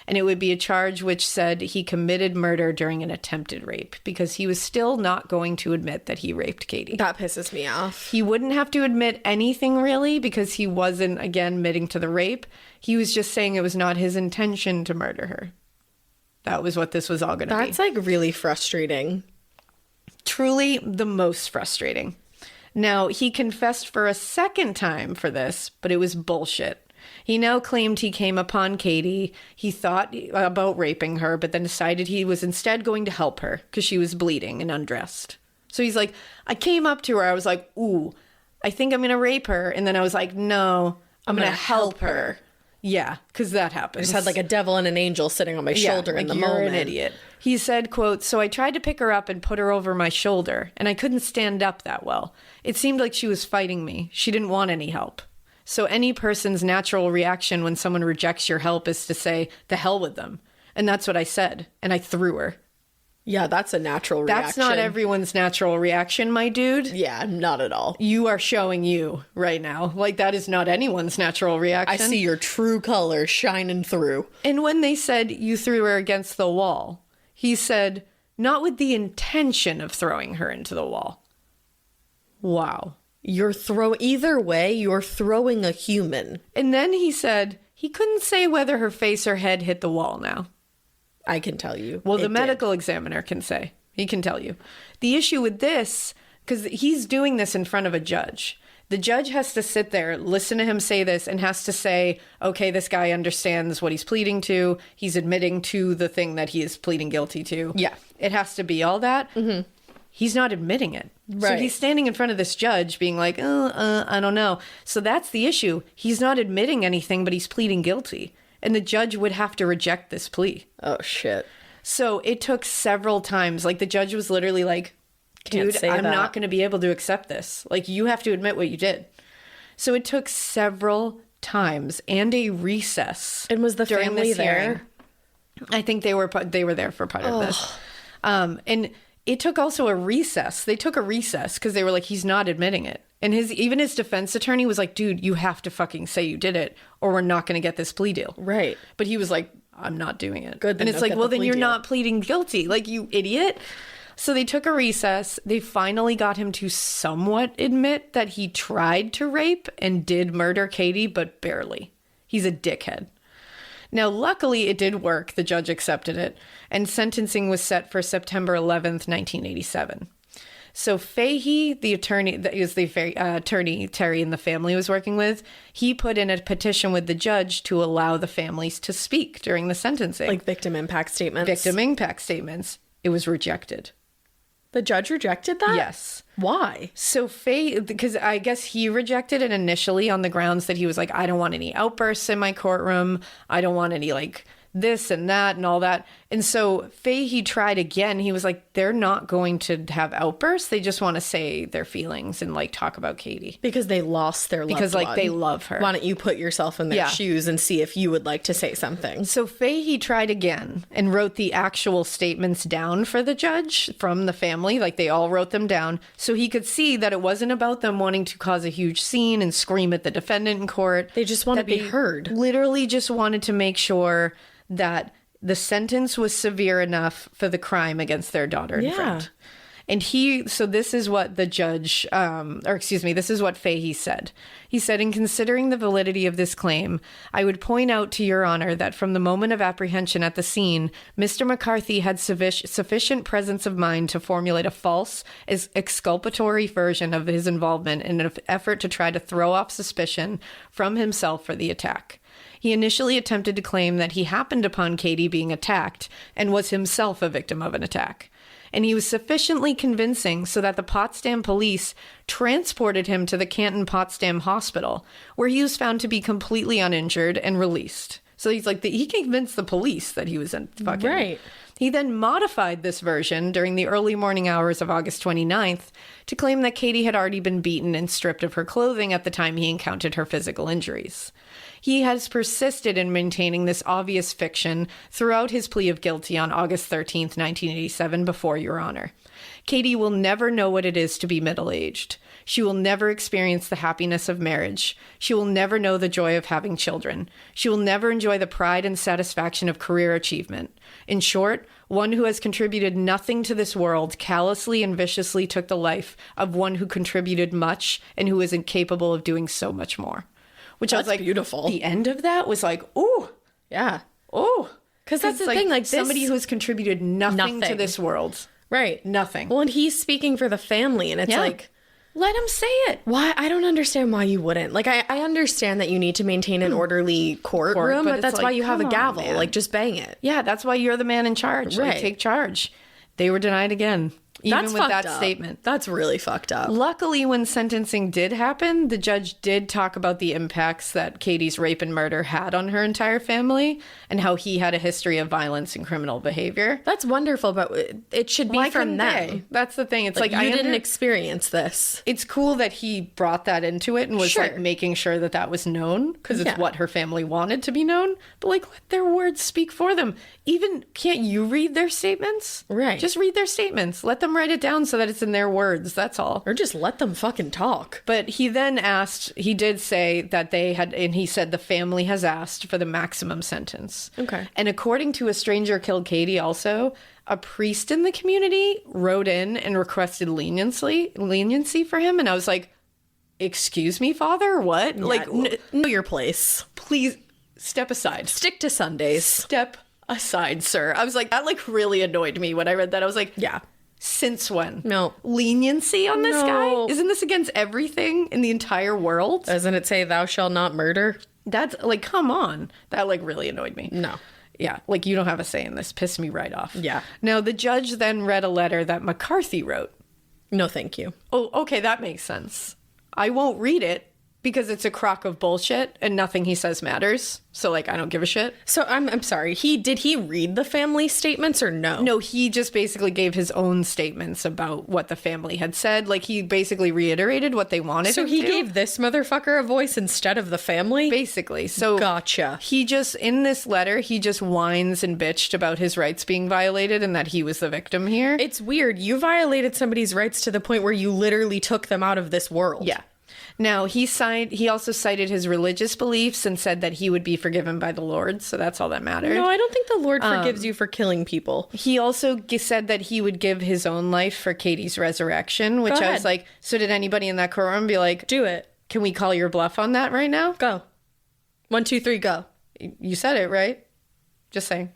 And it would be a charge which said he committed murder during an attempted rape because he was still not going to admit that he raped Katy. That pisses me off. He wouldn't have to admit anything really because he wasn't, again, admitting to the rape. He was just saying it was not his intention to murder her. That was what this was all going to be. That's like really frustrating. Truly the most frustrating. Now, he confessed for a second time for this, but it was bullshit. He now claimed he came upon Katy. He thought about raping her, but then decided he was instead going to help her because she was bleeding and undressed. So he's like, I came up to her. I was like, ooh, I think I'm going to rape her. And then I was like, no, I'm going to help her. Yeah, because that happens. I just had like a devil and an angel sitting on my shoulder in the moment. You're an idiot. He said, quote, so I tried to pick her up and put her over my shoulder, and I couldn't stand up that well. It seemed like she was fighting me. She didn't want any help. So any person's natural reaction when someone rejects your help is to say, the hell with them. And that's what I said. And I threw her. Yeah, that's a natural reaction. That's not everyone's natural reaction, my dude. Yeah, not at all. You are showing you right now. Like, that is not anyone's natural reaction. I see your true colors shining through. And when they said you threw her against the wall, he said, not with the intention of throwing her into the wall. Wow. Either way, you're throwing a human. And then he said he couldn't say whether her face or head hit the wall now. I can tell you. Well, the medical examiner can say. He can tell you. The issue with this, because he's doing this in front of a judge. The judge has to sit there, listen to him say this, and has to say, okay, this guy understands what he's pleading to. He's admitting to the thing that he is pleading guilty to. Yeah. It has to be all that. Mm-hmm. He's not admitting it. Right. So he's standing in front of this judge being like, I don't know. So that's the issue. He's not admitting anything, but he's pleading guilty. And the judge would have to reject this plea. Oh, shit. So it took several times. Like, the judge was literally like, dude, I'm not going to be able to accept this. Like, you have to admit what you did. So it took several times and a recess. And was the family there? Hearing. I think they were there for part of this. And it took also a recess. They took a recess because they were like, he's not admitting it. And even his defense attorney was like, dude, you have to fucking say you did it or we're not going to get this plea deal. Right. But he was like, I'm not doing it. Good. And it's like, well, then you're not pleading guilty. Like, you idiot. So they took a recess. They finally got him to somewhat admit that he tried to rape and did murder Katy, but barely. He's a dickhead. Now, luckily, it did work. The judge accepted it. And sentencing was set for September 11th, 1987. So Fahey, the attorney, that is the attorney Terry and the family was working with, he put in a petition with the judge to allow the families to speak during the sentencing. Like victim impact statements? Victim impact statements. It was rejected. The judge rejected that? Yes. Why? So because I guess he rejected it initially on the grounds that he was like, I don't want any outbursts in my courtroom. I don't want any like this and that and all that. And so Fahey tried again. He was like, they're not going to have outbursts. They just want to say their feelings and like talk about Katy. Because they lost their loved Because like one. they love her. Why don't you put yourself in their shoes and see if you would like to say something? So Fahey tried again and wrote the actual statements down for the judge from the family. Like they all wrote them down so he could see that it wasn't about them wanting to cause a huge scene and scream at the defendant in court. They just want to be heard. Literally just wanted to make sure that the sentence was severe enough for the crime against their daughter and friend. And so this is what the judge, this is what Fahey said. He said, in considering the validity of this claim, I would point out to Your Honor that from the moment of apprehension at the scene, Mr. McCarthy had sufficient presence of mind to formulate a false, exculpatory version of his involvement in an effort to try to throw off suspicion from himself for the attack. He initially attempted to claim that he happened upon Katy being attacked and was himself a victim of an attack. And he was sufficiently convincing so that the Potsdam police transported him to the Canton Potsdam Hospital, where he was found to be completely uninjured and released. So he's like, he convinced the police that he was fucking... Right. He then modified this version during the early morning hours of August 29th to claim that Katy had already been beaten and stripped of her clothing at the time he encountered her physical injuries. He has persisted in maintaining this obvious fiction throughout his plea of guilty on August 13th, 1987, before Your Honor. Katy will never know what it is to be middle-aged. She will never experience the happiness of marriage. She will never know the joy of having children. She will never enjoy the pride and satisfaction of career achievement. In short, one who has contributed nothing to this world callously and viciously took the life of one who contributed much and who is incapable of doing so much more. Which I was like, beautiful. The end of that was like, ooh. Yeah. Oh. Because that's the thing, like somebody who has contributed nothing to this world. Right. Nothing. Well, and he's speaking for the family, and it's like, let him say it. Why? I don't understand why you wouldn't. Like, I understand that you need to maintain an orderly courtroom, but that's why you have a gavel. Like, just bang it. Yeah, that's why you're the man in charge. Right. Like, take charge. They were denied again. Even with that statement. That's really fucked up. Luckily, when sentencing did happen, the judge did talk about the impacts that Katy's rape and murder had on her entire family and how he had a history of violence and criminal behavior. That's wonderful, but it should be from them. That's the thing. It's like you didn't experience this. It's cool that he brought that into it and was like making sure that that was known because it's what her family wanted to be known. But like, let their words speak for them. Even, can't you read their statements? Right. Just read their statements. Let them write it down so that it's in their words. That's all. Or just let them fucking talk. But he then he did say that they had, and he said the family has asked for the maximum sentence. Okay. And according to A Stranger Killed Katy also, a priest in the community wrote in and requested leniency for him. And I was like, excuse me, Father? What? Yeah, like, know your place. Please step aside. Stick to Sundays. Step aside, sir. I was like, that like really annoyed me when I read that. I was like, yeah, Since when? No. Leniency on this No. guy? Isn't this against everything in the entire world? Doesn't it say thou shalt not murder? That's like, come on. That like really annoyed me. No. Yeah, like you don't have a say in this. Pissed me right off. Yeah. Now, the judge then read a letter that McCarthy wrote. No, thank you. Oh, okay, that makes sense. I won't read it because it's a crock of bullshit and nothing he says matters. So, like, I don't give a shit. So I'm sorry. Did he read the family statements or no? No, he just basically gave his own statements about what the family had said. Like, he basically reiterated what they wanted So him he to. gave this motherfucker a voice instead of the family? Basically. So Gotcha. he just, in this letter, he just whines and bitched about his rights being violated and that he was the victim here. It's weird. You violated somebody's rights to the point where you literally took them out of this world. Yeah. Now, he also cited his religious beliefs and said that he would be forgiven by the Lord. So that's all that mattered. No, I don't think the Lord forgives you for killing people. He also said that he would give his own life for Katy's resurrection, which Go I ahead. was like, so did anybody in that courtroom be like, Do it. can we call your bluff on that right now? Go. 1, 2, 3, go. You said it, right? Just saying.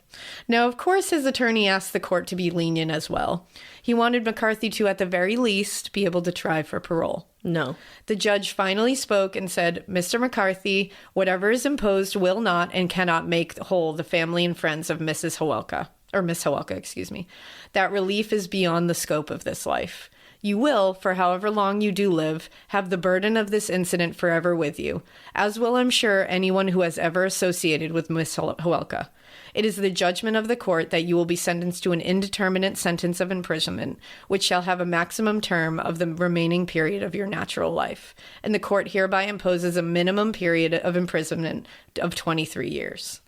Now, of course, his attorney asked the court to be lenient as well. He wanted McCarthy to, at the very least, be able to try for parole. No. The judge finally spoke and said, Mr. McCarthy, whatever is imposed will not and cannot make whole the family and friends of Mrs. Hawelka, or Miss Hawelka, excuse me. That relief is beyond the scope of this life. You will, for however long you do live, have the burden of this incident forever with you, as will, I'm sure, anyone who has ever associated with Miss Hawelka. It is the judgment of the court that you will be sentenced to an indeterminate sentence of imprisonment, which shall have a maximum term of the remaining period of your natural life. And the court hereby imposes a minimum period of imprisonment of 23 years.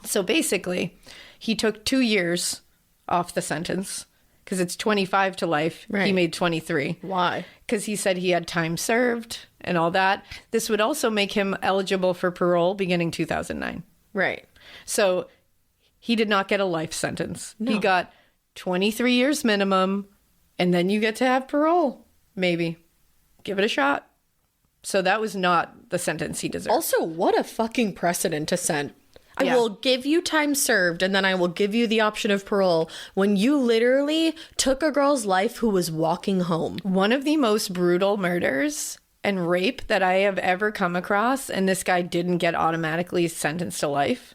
So basically, he took 2 years off the sentence because it's 25 to life. Right. He made 23. Why? Because he said he had time served and all that. This would also make him eligible for parole beginning 2009. Right. So he did not get a life sentence. No. He got 23 years minimum, and then you get to have parole. Maybe. Give it a shot. So that was not the sentence he deserved. Also, what a fucking precedent to set. Yeah. I will give you time served and then I will give you the option of parole when you literally took a girl's life who was walking home. One of the most brutal murders and rape that I have ever come across, and this guy didn't get automatically sentenced to life.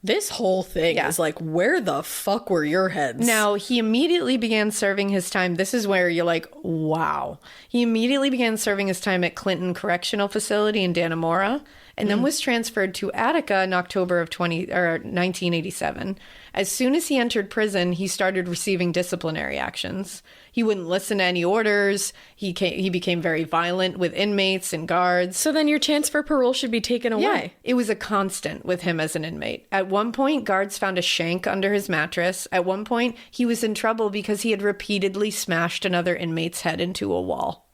This whole thing is like, where the fuck were your heads? Now, he immediately began serving his time. This is where you're like, wow. He immediately began serving his time at Clinton Correctional Facility in Dannemora, and then was transferred to Attica in October of 1987. As soon as he entered prison, he started receiving disciplinary actions. He wouldn't listen to any orders. He became very violent with inmates and guards. So then your chance for parole should be taken away. Yeah, it was a constant with him as an inmate. At one point, guards found a shank under his mattress. At one point, he was in trouble because he had repeatedly smashed another inmate's head into a wall.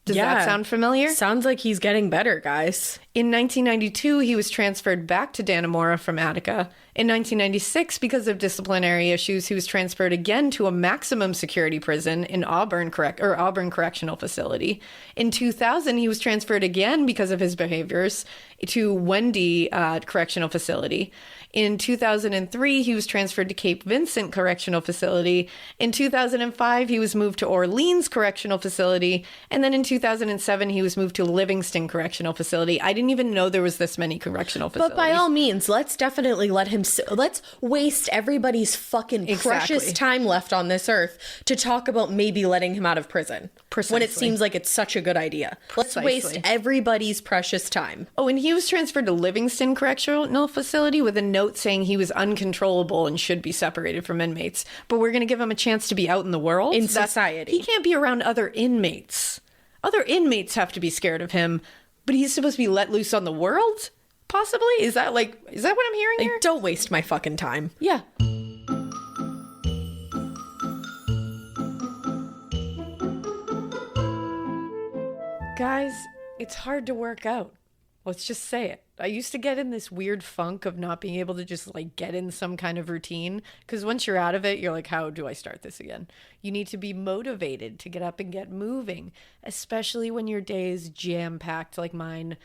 Does that sound familiar? Sounds like he's getting better, guys. In 1992, he was transferred back to Dannemora from Attica. In 1996, because of disciplinary issues, he was transferred again to a maximum security prison in Auburn Correctional Facility. In 2000, he was transferred again because of his behaviors to Wendy Correctional Facility. In 2003, he was transferred to Cape Vincent Correctional Facility. In 2005, he was moved to Orleans Correctional Facility. And then in 2007, he was moved to Livingston Correctional Facility. I didn't even know there was this many correctional facilities. But by all means, let's definitely let him... Let's waste everybody's fucking precious time left on this earth to talk about maybe letting him out of prison. Precisely. When it seems like it's such a good idea. Let's waste everybody's precious time. Oh, and he was transferred to Livingston Correctional Facility with a note saying he was uncontrollable and should be separated from inmates. But we're going to give him a chance to be out in the world? In society. He can't be around other inmates. Other inmates have to be scared of him, but he's supposed to be let loose on the world? Possibly? Is that what I'm hearing here? Don't waste my fucking time. Yeah. Guys, it's hard to work out. Let's just say it. I used to get in this weird funk of not being able to just get in some kind of routine. Because once you're out of it, you're like, how do I start this again? You need to be motivated to get up and get moving, especially when your day is jam-packed like mine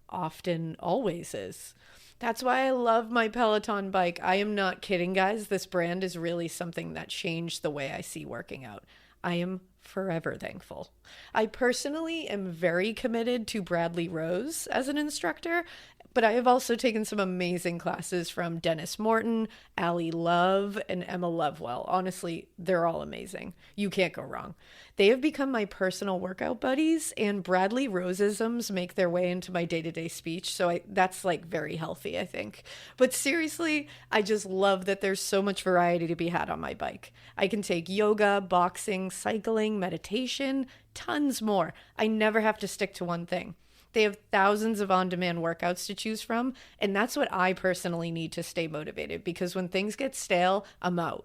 often always is. That's why I love my Peloton bike. I am not kidding, guys. This brand is really something that changed the way I see working out. I am forever thankful. I personally am very committed to Bradley Rose as an instructor, but I have also taken some amazing classes from Dennis Morton, Allie Love, and Emma Lovewell. Honestly, they're all amazing. You can't go wrong. They have become my personal workout buddies, and Bradley Roseisms make their way into my day-to-day speech, so that's like very healthy, I think. But seriously, I just love that there's so much variety to be had on my bike. I can take yoga, boxing, cycling, meditation, tons more. I never have to stick to one thing. They have thousands of on-demand workouts to choose from, and that's what I personally need to stay motivated, because when things get stale, I'm out.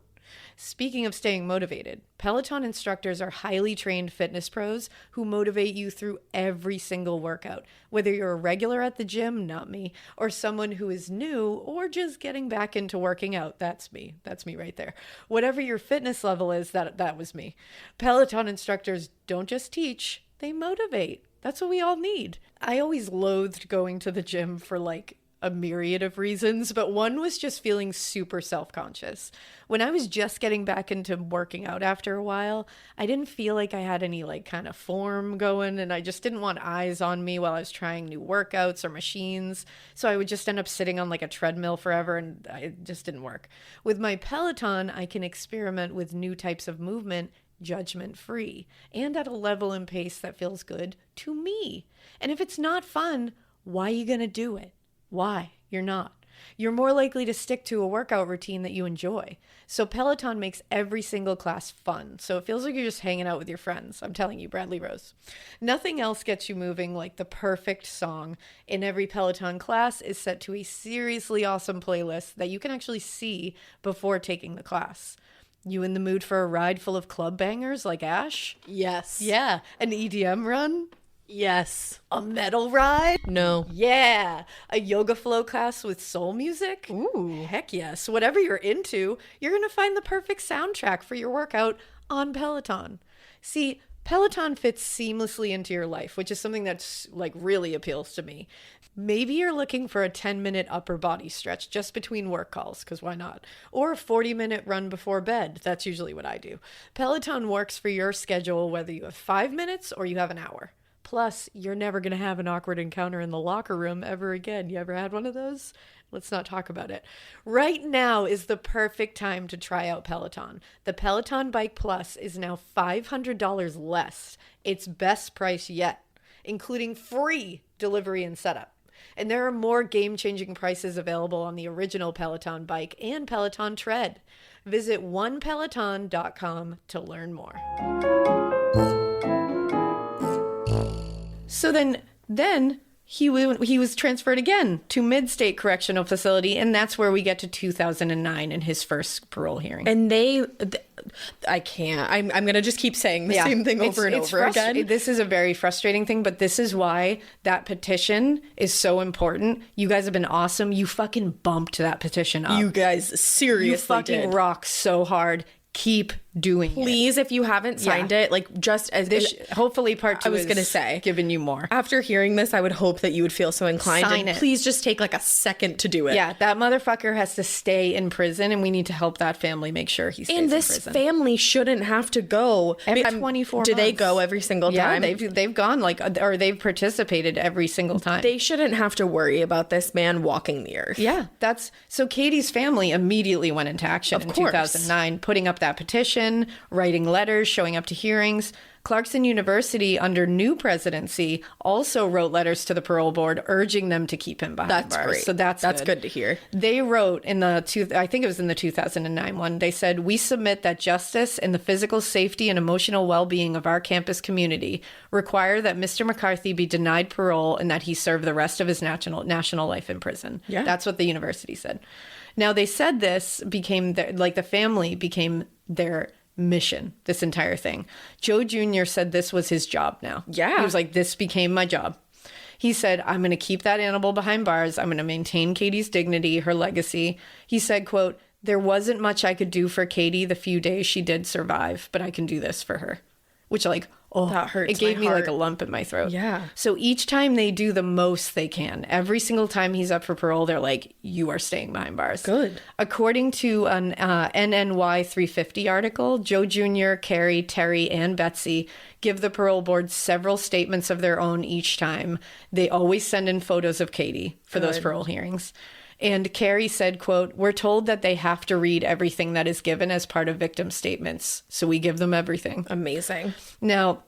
Speaking of staying motivated, Peloton instructors are highly trained fitness pros who motivate you through every single workout, whether you're a regular at the gym, not me, or someone who is new or just getting back into working out. That's me. That's me right there. Whatever your fitness level is, that was me. Peloton instructors don't just teach, they motivate. That's what we all need. I always loathed going to the gym for like a myriad of reasons, but one was just feeling super self-conscious. When I was just getting back into working out after a while, I didn't feel like I had any like kind of form going, and I just didn't want eyes on me while I was trying new workouts or machines. So I would just end up sitting on like a treadmill forever, and it just didn't work. With my Peloton, I can experiment with new types of movement judgment-free and at a level and pace that feels good to me. And if it's not fun, why are you going to do it? Why? You're not. You're more likely to stick to a workout routine that you enjoy. So Peloton makes every single class fun. So it feels like you're just hanging out with your friends. I'm telling you, Bradley Rose. Nothing else gets you moving like the perfect song. In every Peloton class is set to a seriously awesome playlist that you can actually see before taking the class. You in the mood for a ride full of club bangers like Ash? Yes. Yeah. An EDM run? Yes. A metal ride? No. Yeah. A yoga flow class with soul music? Ooh. Heck yes. Whatever you're into, you're going to find the perfect soundtrack for your workout on Peloton. See, Peloton fits seamlessly into your life, which is something that's like really appeals to me. Maybe you're looking for a 10-minute upper body stretch just between work calls, because why not? Or a 40-minute run before bed. That's usually what I do. Peloton works for your schedule, whether you have 5 minutes or you have an hour. Plus, you're never going to have an awkward encounter in the locker room ever again. You ever had one of those? Let's not talk about it. Right now is the perfect time to try out Peloton. The Peloton Bike Plus is now $500 less. Its best price yet, including free delivery and setup. And there are more game-changing prices available on the original Peloton bike and Peloton Tread. Visit onepeloton.com to learn more. So then he was transferred again to Mid-State Correctional Facility, and that's where we get to 2009 in his first parole hearing. And I can't. I'm going to just keep saying the same thing over and over again. This is a very frustrating thing, but this is why that petition is so important. You guys have been awesome. You fucking bumped that petition up. You guys seriously You fucking did. rock so hard. Keep doing Please, if you haven't signed it, like just as this, hopefully part 2 I was going to say, giving you more. After hearing this, I would hope that you would feel so inclined. Sign it. Please just take like a second to do it. Yeah, that motherfucker has to stay in prison, and we need to help that family make sure he stays in prison. And this family shouldn't have to go every 24 months. Do they go every single time? Yeah, they've gone or they've participated every single time. They shouldn't have to worry about this man walking the earth. Yeah, so Katy's family immediately went into action in 2009, putting up that petition, writing letters, showing up to hearings. Clarkson University, under new presidency, also wrote letters to the parole board urging them to keep him behind bars. Great. So that's good to hear. They wrote I think it was in the 2009 one, they said, "We submit that justice and the physical safety and emotional well-being of our campus community require that Mr. McCarthy be denied parole and that he serve the rest of his national life in prison." Yeah. That's what the university said. Now, they said this became the family became their mission, this entire thing. Joe Jr. said this was his job now. Yeah. He was like, this became my job. He said, "I'm going to keep that animal behind bars. I'm going to maintain Katy's dignity, her legacy." He said, quote, "There wasn't much I could do for Katy the few days she did survive, but I can do this for her." which like, oh, That hurts it gave my me like heart. a lump in my throat. Yeah. So each time they do the most they can. Every single time he's up for parole, they're like, you are staying behind bars. Good. According to an NNY 350 article, Joe Jr., Carrie, Terry, and Betsy give the parole board several statements of their own each time. They always send in photos of Katy for those parole hearings. And Carrie said, quote, we're told that they have to read everything that is given as part of victim statements. So we give them everything. Amazing. Now,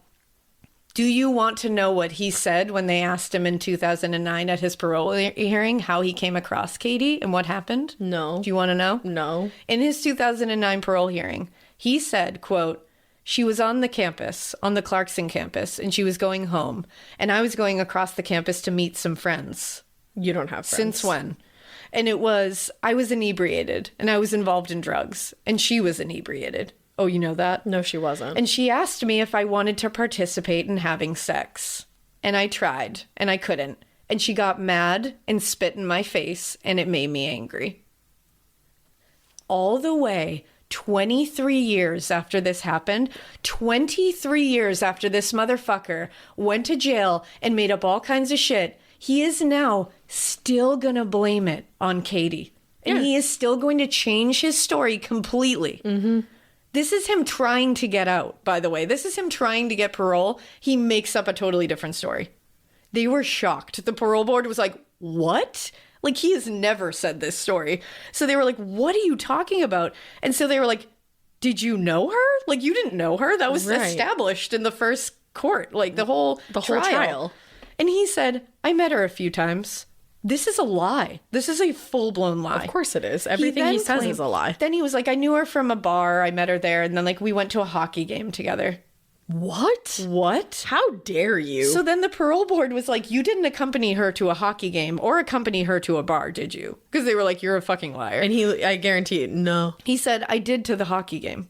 do you want to know what he said when they asked him in 2009 at his parole hearing, how he came across Katy and what happened? No. Do you want to know? No. In his 2009 parole hearing, he said, quote, she was on the campus, on the Clarkson campus, and she was going home. And I was going across the campus to meet some friends. You don't have friends. Since when? And I was inebriated and I was involved in drugs and she was inebriated. Oh, you know that? No, she wasn't. And she asked me if I wanted to participate in having sex. And I tried and I couldn't. And she got mad and spit in my face and it made me angry. All the way 23 years after this happened, 23 years after this motherfucker went to jail and made up all kinds of shit, he is now still gonna blame it on Katy. And he is still going to change his story completely. Mm-hmm. This is him trying to get out, by the way. This is him trying to get parole. He makes up a totally different story. They were shocked. The parole board was like, what? Like, he has never said this story. So they were like, what are you talking about? And so they were like, did you know her? Like, you didn't know her? That was established in the first court, like the whole trial. And he said, I met her a few times. This is a lie. This is a full-blown lie. Of course it is. Everything he says is a lie. Then he was like, I knew her from a bar. I met her there. And then, like, we went to a hockey game together. What? What? How dare you? So then the parole board was like, you didn't accompany her to a hockey game or accompany her to a bar, did you? Because they were like, you're a fucking liar. And I guarantee it, no. He said, I did to the hockey game.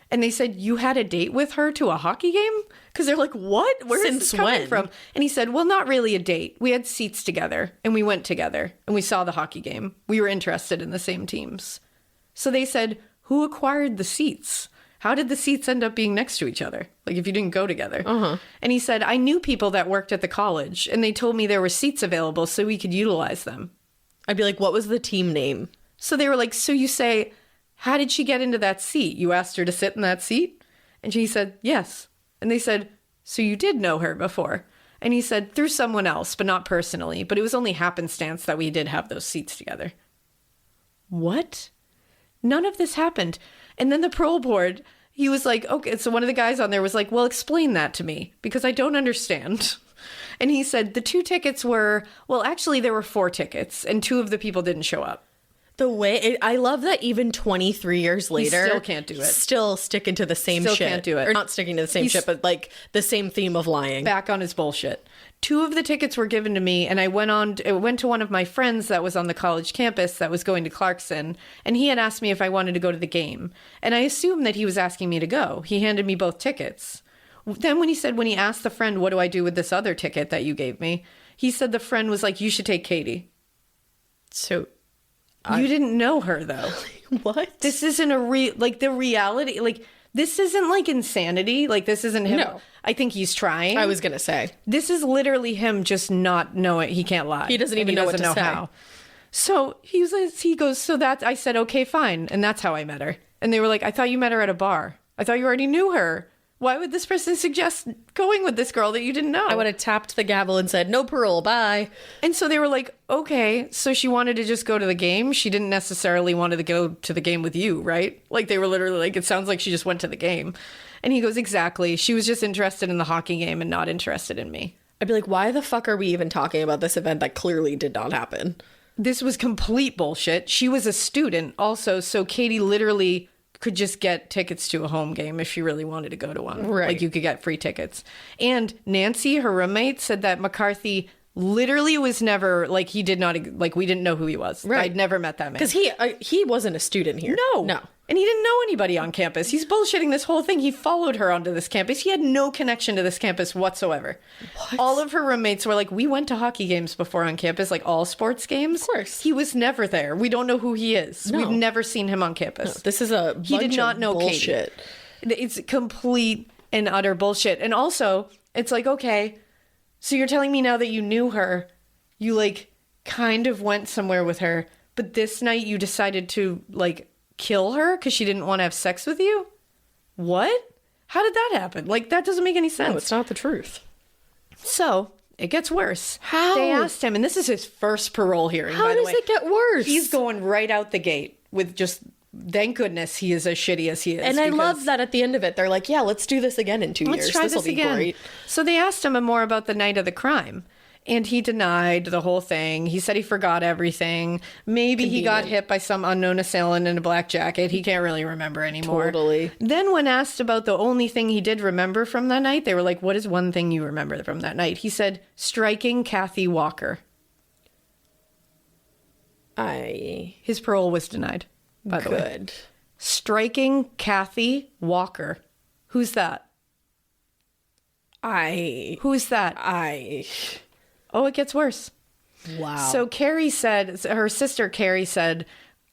And they said, you had a date with her to a hockey game? Because they're like, what? Where is this coming from? And he said, well, not really a date. We had seats together and we went together and we saw the hockey game. We were interested in the same teams. So they said, who acquired the seats? How did the seats end up being next to each other? Like, if you didn't go together. And he said, I knew people that worked at the college and they told me there were seats available so we could utilize them. I'd be like, what was the team name? So they were like, so you say, how did she get into that seat? You asked her to sit in that seat? And she said, yes. And they said, so you did know her before? And he said, through someone else, but not personally. But it was only happenstance that we did have those seats together. What? None of this happened. And then the parole board, he was like, okay. So one of the guys on there was like, well, explain that to me because I don't understand. And he said the 2 tickets were, well, actually there were 4 tickets and 2 of the people didn't show up. The way I love that even 23 years later, he still can't do it. Still sticking to the same still shit. Can't do it. Or not sticking to the same shit, but like the same theme of lying. Back on his bullshit. 2 of the tickets were given to me, and I went to one of my friends that was on the college campus that was going to Clarkson, and he had asked me if I wanted to go to the game. And I assumed that he was asking me to go. He handed me both tickets. Then when he asked the friend, what do I do with this other ticket that you gave me? He said the friend was like, you should take Katy. So you didn't know her, though. What? This isn't the reality. Like, this isn't like insanity. Like, this isn't him. No. I think he's trying. I was going to say. This is literally him just not knowing. He can't lie. He doesn't even know what to say. How. So he goes, so that I said, okay, fine. And that's how I met her. And they were like, I thought you met her at a bar. I thought you already knew her. Why would this person suggest going with this girl that you didn't know? I would have tapped the gavel and said, no parole, bye. And so they were like, okay, so she wanted to just go to the game. She didn't necessarily want to go to the game with you, right? Like, they were literally like, it sounds like she just went to the game. And he goes, exactly. She was just interested in the hockey game and not interested in me. I'd be like, why the fuck are we even talking about this event that clearly did not happen? This was complete bullshit. She was a student also, so Katy literally could just get tickets to a home game if she really wanted to go to one. Right. Like, you could get free tickets. And Nancy, her roommate, said that McCarthy literally was never, like, he did not, like, we didn't know who he was. Right. I'd never met that man. Because he wasn't a student here. No. And he didn't know anybody on campus. He's bullshitting this whole thing. He followed her onto this campus. He had no connection to this campus whatsoever. What? All of her roommates were like, we went to hockey games before on campus, like all sports games. Of course. He was never there. We don't know who he is. No. We've never seen him on campus. No, this is a bunch He did not of know bullshit. Katy. It's complete and utter bullshit. And also, it's like, okay, so you're telling me now that you knew her, you like kind of went somewhere with her, but this night you decided to like kill her because she didn't want to have sex with you? What? How did that happen? Like, that doesn't make any sense. No, it's not the truth. So it gets worse. How? They asked him, and this is his first parole hearing, How by the does way. it get worse? He's going right out the gate with just, thank goodness he is as shitty as he is. And I love that at the end of it, they're like, yeah, let's do this again in 2 years. Let's try This'll this be again. great. So they asked him more about the night of the crime. And he denied the whole thing. He said he forgot everything. Maybe he got hit by some unknown assailant in a black jacket. He can't really remember anymore. Totally. Then when asked about the only thing he did remember from that night, they were like, what is one thing you remember from that night? He said, striking Kathy Walker. His parole was denied, by the way. Good. Striking Kathy Walker. Who's that? Who's that? Oh, it gets worse. Wow. So Carrie said, her sister Carrie said,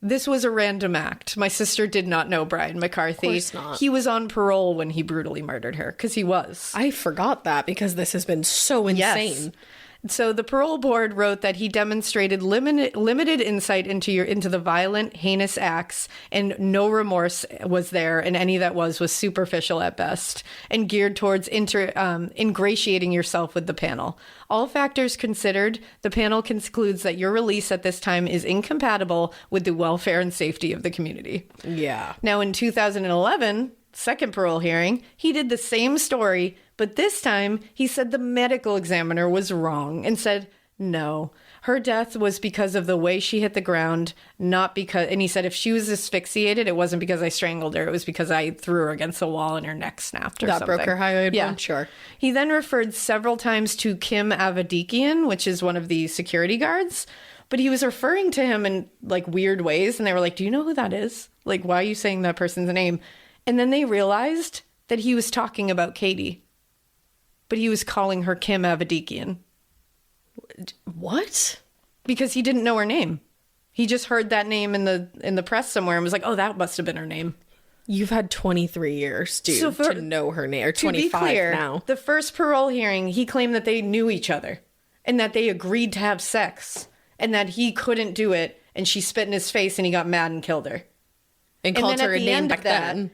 this was a random act. My sister did not know Brian McCarthy. Of course not. He was on parole when he brutally murdered her, because he was. I forgot that because this has been so insane. Yes. So the parole board wrote that he demonstrated limited insight into the violent, heinous acts, and no remorse was there, and any that was superficial at best, and geared towards ingratiating yourself with the panel. All factors considered, the panel concludes that your release at this time is incompatible with the welfare and safety of the community. Yeah. Now, in 2011, second parole hearing, he did the same story, but this time he said the medical examiner was wrong and said, no, her death was because of the way she hit the ground, not because, and he said if she was asphyxiated, it wasn't because I strangled her, it was because I threw her against the wall and her neck snapped or That something. broke her hyoid Yeah, bone? Sure. He then referred several times to Kim Avedikian, which is one of the security guards, but he was referring to him in like weird ways, and they were like, do you know who that is? Like, why are you saying that person's name? And then they realized that he was talking about Katy, but he was calling her Kim Avedikian. What? Because he didn't know her name. He just heard that name in the press somewhere and was like, oh, that must have been her name. You've had 23 years, dude, to know her name. Or 25 to be clear, now. The first parole hearing, he claimed that they knew each other and that they agreed to have sex and that he couldn't do it. And she spit in his face and he got mad and killed her. And And called then her at a the name end back of that, then.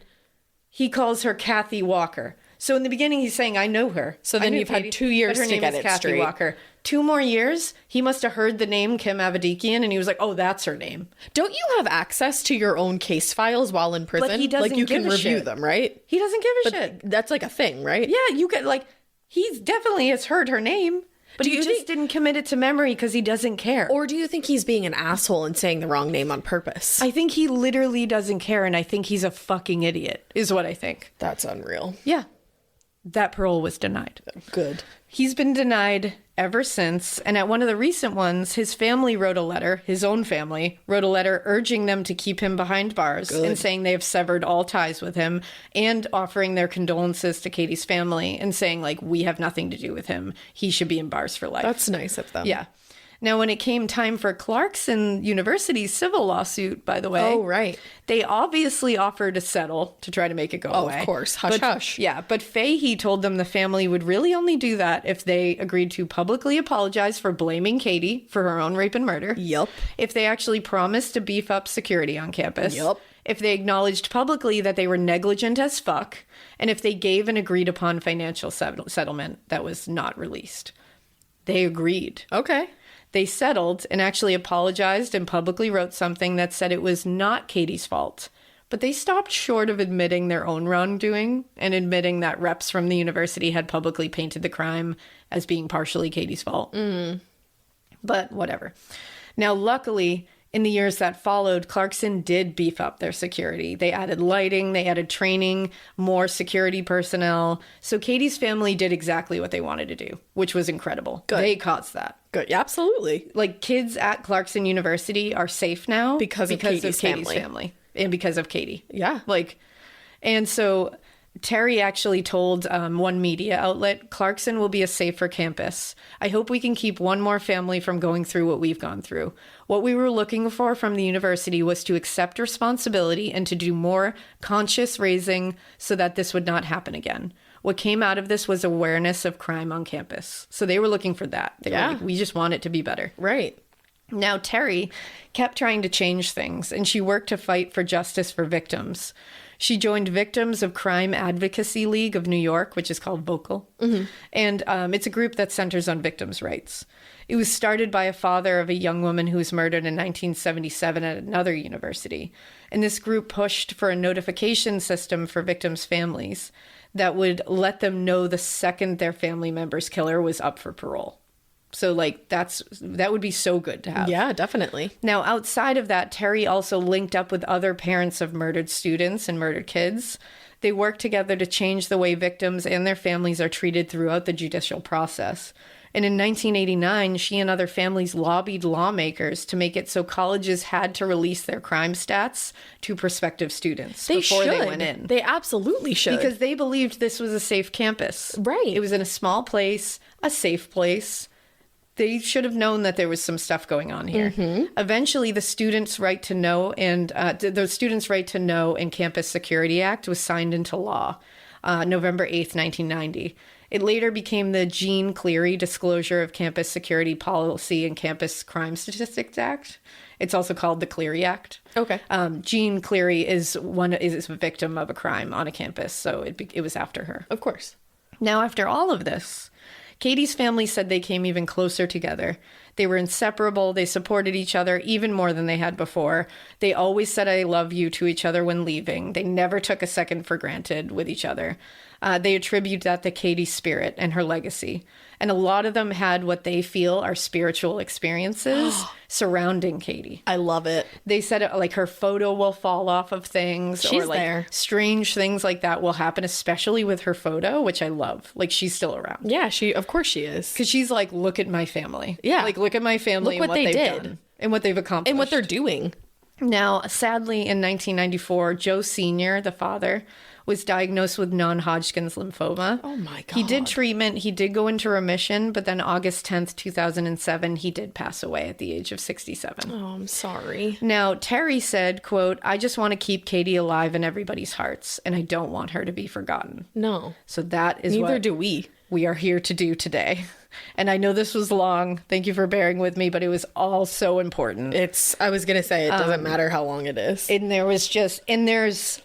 He calls her Kathy Walker. So in the beginning, he's saying, I know her. So then I knew you've had Katy, 2 years but her to name get is it Kathy straight. Walker. 2 more years, he must have heard the name Kim Avedikian, and he was like, oh, that's her name. Don't you have access to your own case files while in prison? But he doesn't like you can give a review shit. them, right? He doesn't give a But shit. that's like a thing, right? Yeah, you get like, he definitely has heard her name, but Do he you just think- didn't commit it to memory because he doesn't care. Or do you think he's being an asshole and saying the wrong name on purpose? I think he literally doesn't care, and I think he's a fucking idiot, is what I think. That's unreal. Yeah. That parole was denied. Good. He's been denied ever since, and at one of the recent ones, his family wrote a letter, his own family wrote a letter urging them to keep him behind bars and saying they have severed all ties with him and offering their condolences to Katy's family and saying, like, we have nothing to do with him. He should be in bars for life. That's nice of them. Yeah. Now, when it came time for Clarkson University's civil lawsuit, by the way, Oh, right. they obviously offered to settle to try to make it go Oh, away. of course. Hush, But- hush. Yeah, but Fahey told them the family would really only do that if they agreed to publicly apologize for blaming Katy for her own rape and murder. Yup. If they actually promised to beef up security on campus. Yup. If they acknowledged publicly that they were negligent as fuck. And if they gave an agreed upon financial settlement that was not released. They agreed. Okay. They settled and actually apologized and publicly wrote something that said it was not Katy's fault. But they stopped short of admitting their own wrongdoing and admitting that reps from the university had publicly painted the crime as being partially Katy's fault. But whatever. Now, luckily, in the years that followed, Clarkson did beef up their security. They added lighting, they added training, more security personnel. So Katy's family did exactly what they wanted to do, which was incredible. Good. They caused that. Good. Yeah, absolutely. Like, kids at Clarkson University are safe now Because of Katy's family. family and because of Katy. Yeah. Like, and so Terry actually told one media outlet, Clarkson will be a safer campus. I hope we can keep one more family from going through what we've gone through. What we were looking for from the university was to accept responsibility and to do more conscious raising so that this would not happen again. What came out of this was awareness of crime on campus. So they were looking for that. They were like, we just want it to be better. Right. Now, Terry kept trying to change things, and she worked to fight for justice for victims. She joined Victims of Crime Advocacy League of New York, which is called VOCAL. And it's a group that centers on victims' rights. It was started by a father of a young woman who was murdered in 1977 at another university. And this group pushed for a notification system for victims' families that would let them know the second their family member's killer was up for parole. So, like, that would be so good to have. Yeah, definitely. Now, outside of that, Terry also linked up with other parents of murdered students and murdered kids. They worked together to change the way victims and their families are treated throughout the judicial process. And in 1989, she and other families lobbied lawmakers to make it so colleges had to release their crime stats to prospective students before they went in. They absolutely should. Because they believed this was a safe campus. Right. It was in a small place, a safe place. They should have known that there was some stuff going on here. Eventually, the Students' Right to Know and the Students' Right to Know and Campus Security Act was signed into law November 8th, 1990. It later became the Jean Cleary Disclosure of Campus Security Policy and Campus Crime Statistics Act. It's also called the Cleary Act. Okay. Jean Cleary is a victim of a crime on a campus, so it was after her. Of course. Now, after all of this, Katy's family said they came even closer together. They were inseparable. They supported each other even more than they had before. They always said, "I love you" to each other when leaving. They never took a second for granted with each other. They attribute that to Katy's spirit and her legacy. And a lot of them had what they feel are spiritual experiences surrounding Katy. I love it. They said like her photo will fall off of things. She's or like there. Strange things like that will happen, especially with her photo, which I love. Like she's still around. Yeah, of course she is. Because she's like, look at my family. Yeah. Like, look at my family Look and what what they they've did. done. And what they've accomplished. And what they're doing. Now, sadly, in 1994, Joe Sr., the father, was diagnosed with non-Hodgkin's lymphoma. Oh my God. He did treatment. He did go into remission, but then August 10th, 2007, he did pass away at the age of 67. Oh, I'm sorry. Now, Terry said, quote, "I just want to keep Katy alive in everybody's hearts, and I don't want her to be forgotten." No. So that is Neither what do we. we are here to do today. And I know this was long. Thank you for bearing with me, but it was all so important. I was going to say, it doesn't matter how long it is. And there's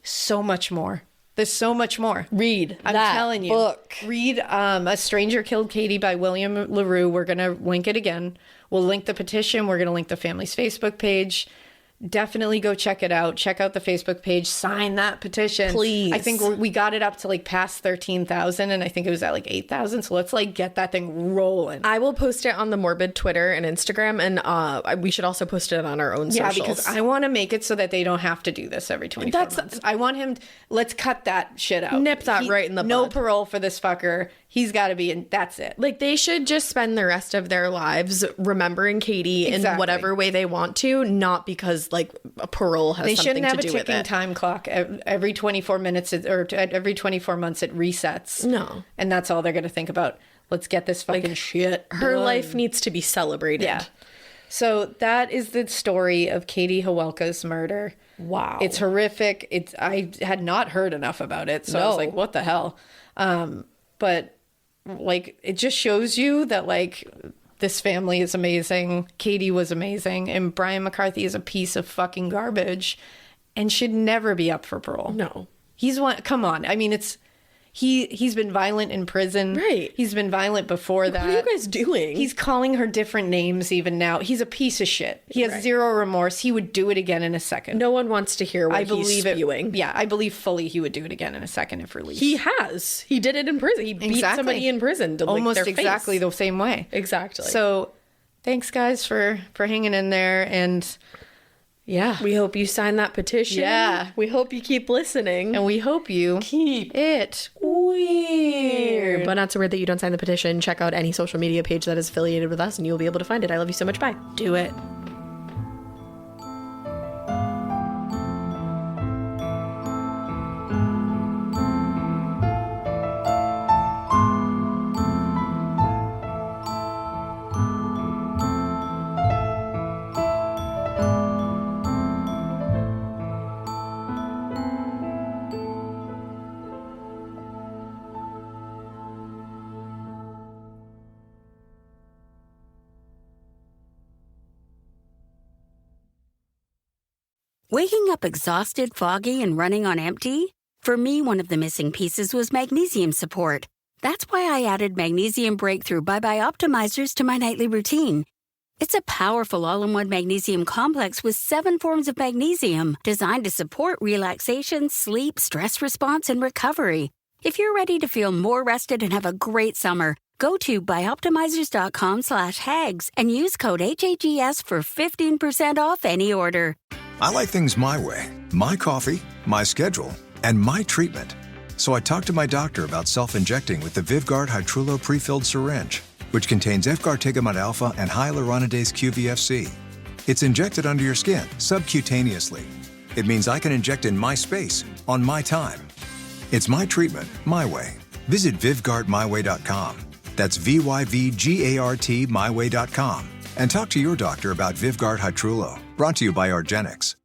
so much more. There's so much more. Read I'm that telling you. book. Read A Stranger Killed Katy by William LaRue. We're going to link it again. We'll link the petition. We're going to link the family's Facebook page. Definitely go check it out. Check out the Facebook page. Sign that petition. Please. I think we got it up to like past 13,000 and I think it was at like 8,000. So let's like get that thing rolling. I will post it on the Morbid Twitter and Instagram, and we should also post it on our own socials. Yeah, because I want to make it so that they don't have to do this every 24 months. I want him, let's cut that shit out. Nip that right in the No bud. parole for this fucker. He's got to be, and that's it. Like, they should just spend the rest of their lives remembering Katy in Exactly. whatever way they want to, not because, like, a parole has They something shouldn't have to a do with ticking it. time clock every 24 minutes or every 24 months it resets. No. And that's all they're going to think about. Let's get this fucking shit Her done. life needs to be celebrated. Yeah. So that is the story of Katy Hawelka's murder. Wow. It's horrific. I had not heard enough about it. So I was No. like, what the hell? But like, it just shows you that like this family is amazing. Katy was amazing. And Brian McCarthy is a piece of fucking garbage and should never be up for parole. No. He's one. Come on. I mean, he's been violent in prison. Right. He's been violent before that. What are you guys doing? He's calling her different names even now. He's a piece of shit. He has Right. zero remorse. He would do it again in a second. No one wants to hear what I he's believe spewing. it. Yeah, I believe fully he would do it again in a second if released. He has. He did it in prison. He beat Exactly. somebody in prison to lick almost their exactly face. the same way. Exactly. So, thanks guys for hanging in there, and yeah, we hope you sign that petition. Yeah. We hope you keep listening. and we hope you keep it weird. But not so weird that you don't sign the petition. Check out any social media page that is affiliated with us and you'll be able to find it. I love you so much. Bye. do it. Waking up exhausted, foggy, and running on empty? For me, one of the missing pieces was magnesium support. That's why I added Magnesium Breakthrough by Optimizers to my nightly routine. It's a powerful all-in-one magnesium complex with 7 forms of magnesium designed to support relaxation, sleep, stress response, and recovery. If you're ready to feel more rested and have a great summer, go to bioptimizers.com/hags and use code HAGS for 15% off any order. I like things my way. My coffee, my schedule, and my treatment. So I talked to my doctor about self-injecting with the Vyvgart Hytrulo pre-filled syringe, which contains efgartigimod alpha and hyaluronidase QVFC. It's injected under your skin, subcutaneously. It means I can inject in my space, on my time. It's my treatment, my way. Visit VyvgartMyWay.com. That's VYVGART myway.com. And talk to your doctor about Vyvgart Hytrulo, brought to you by argenx.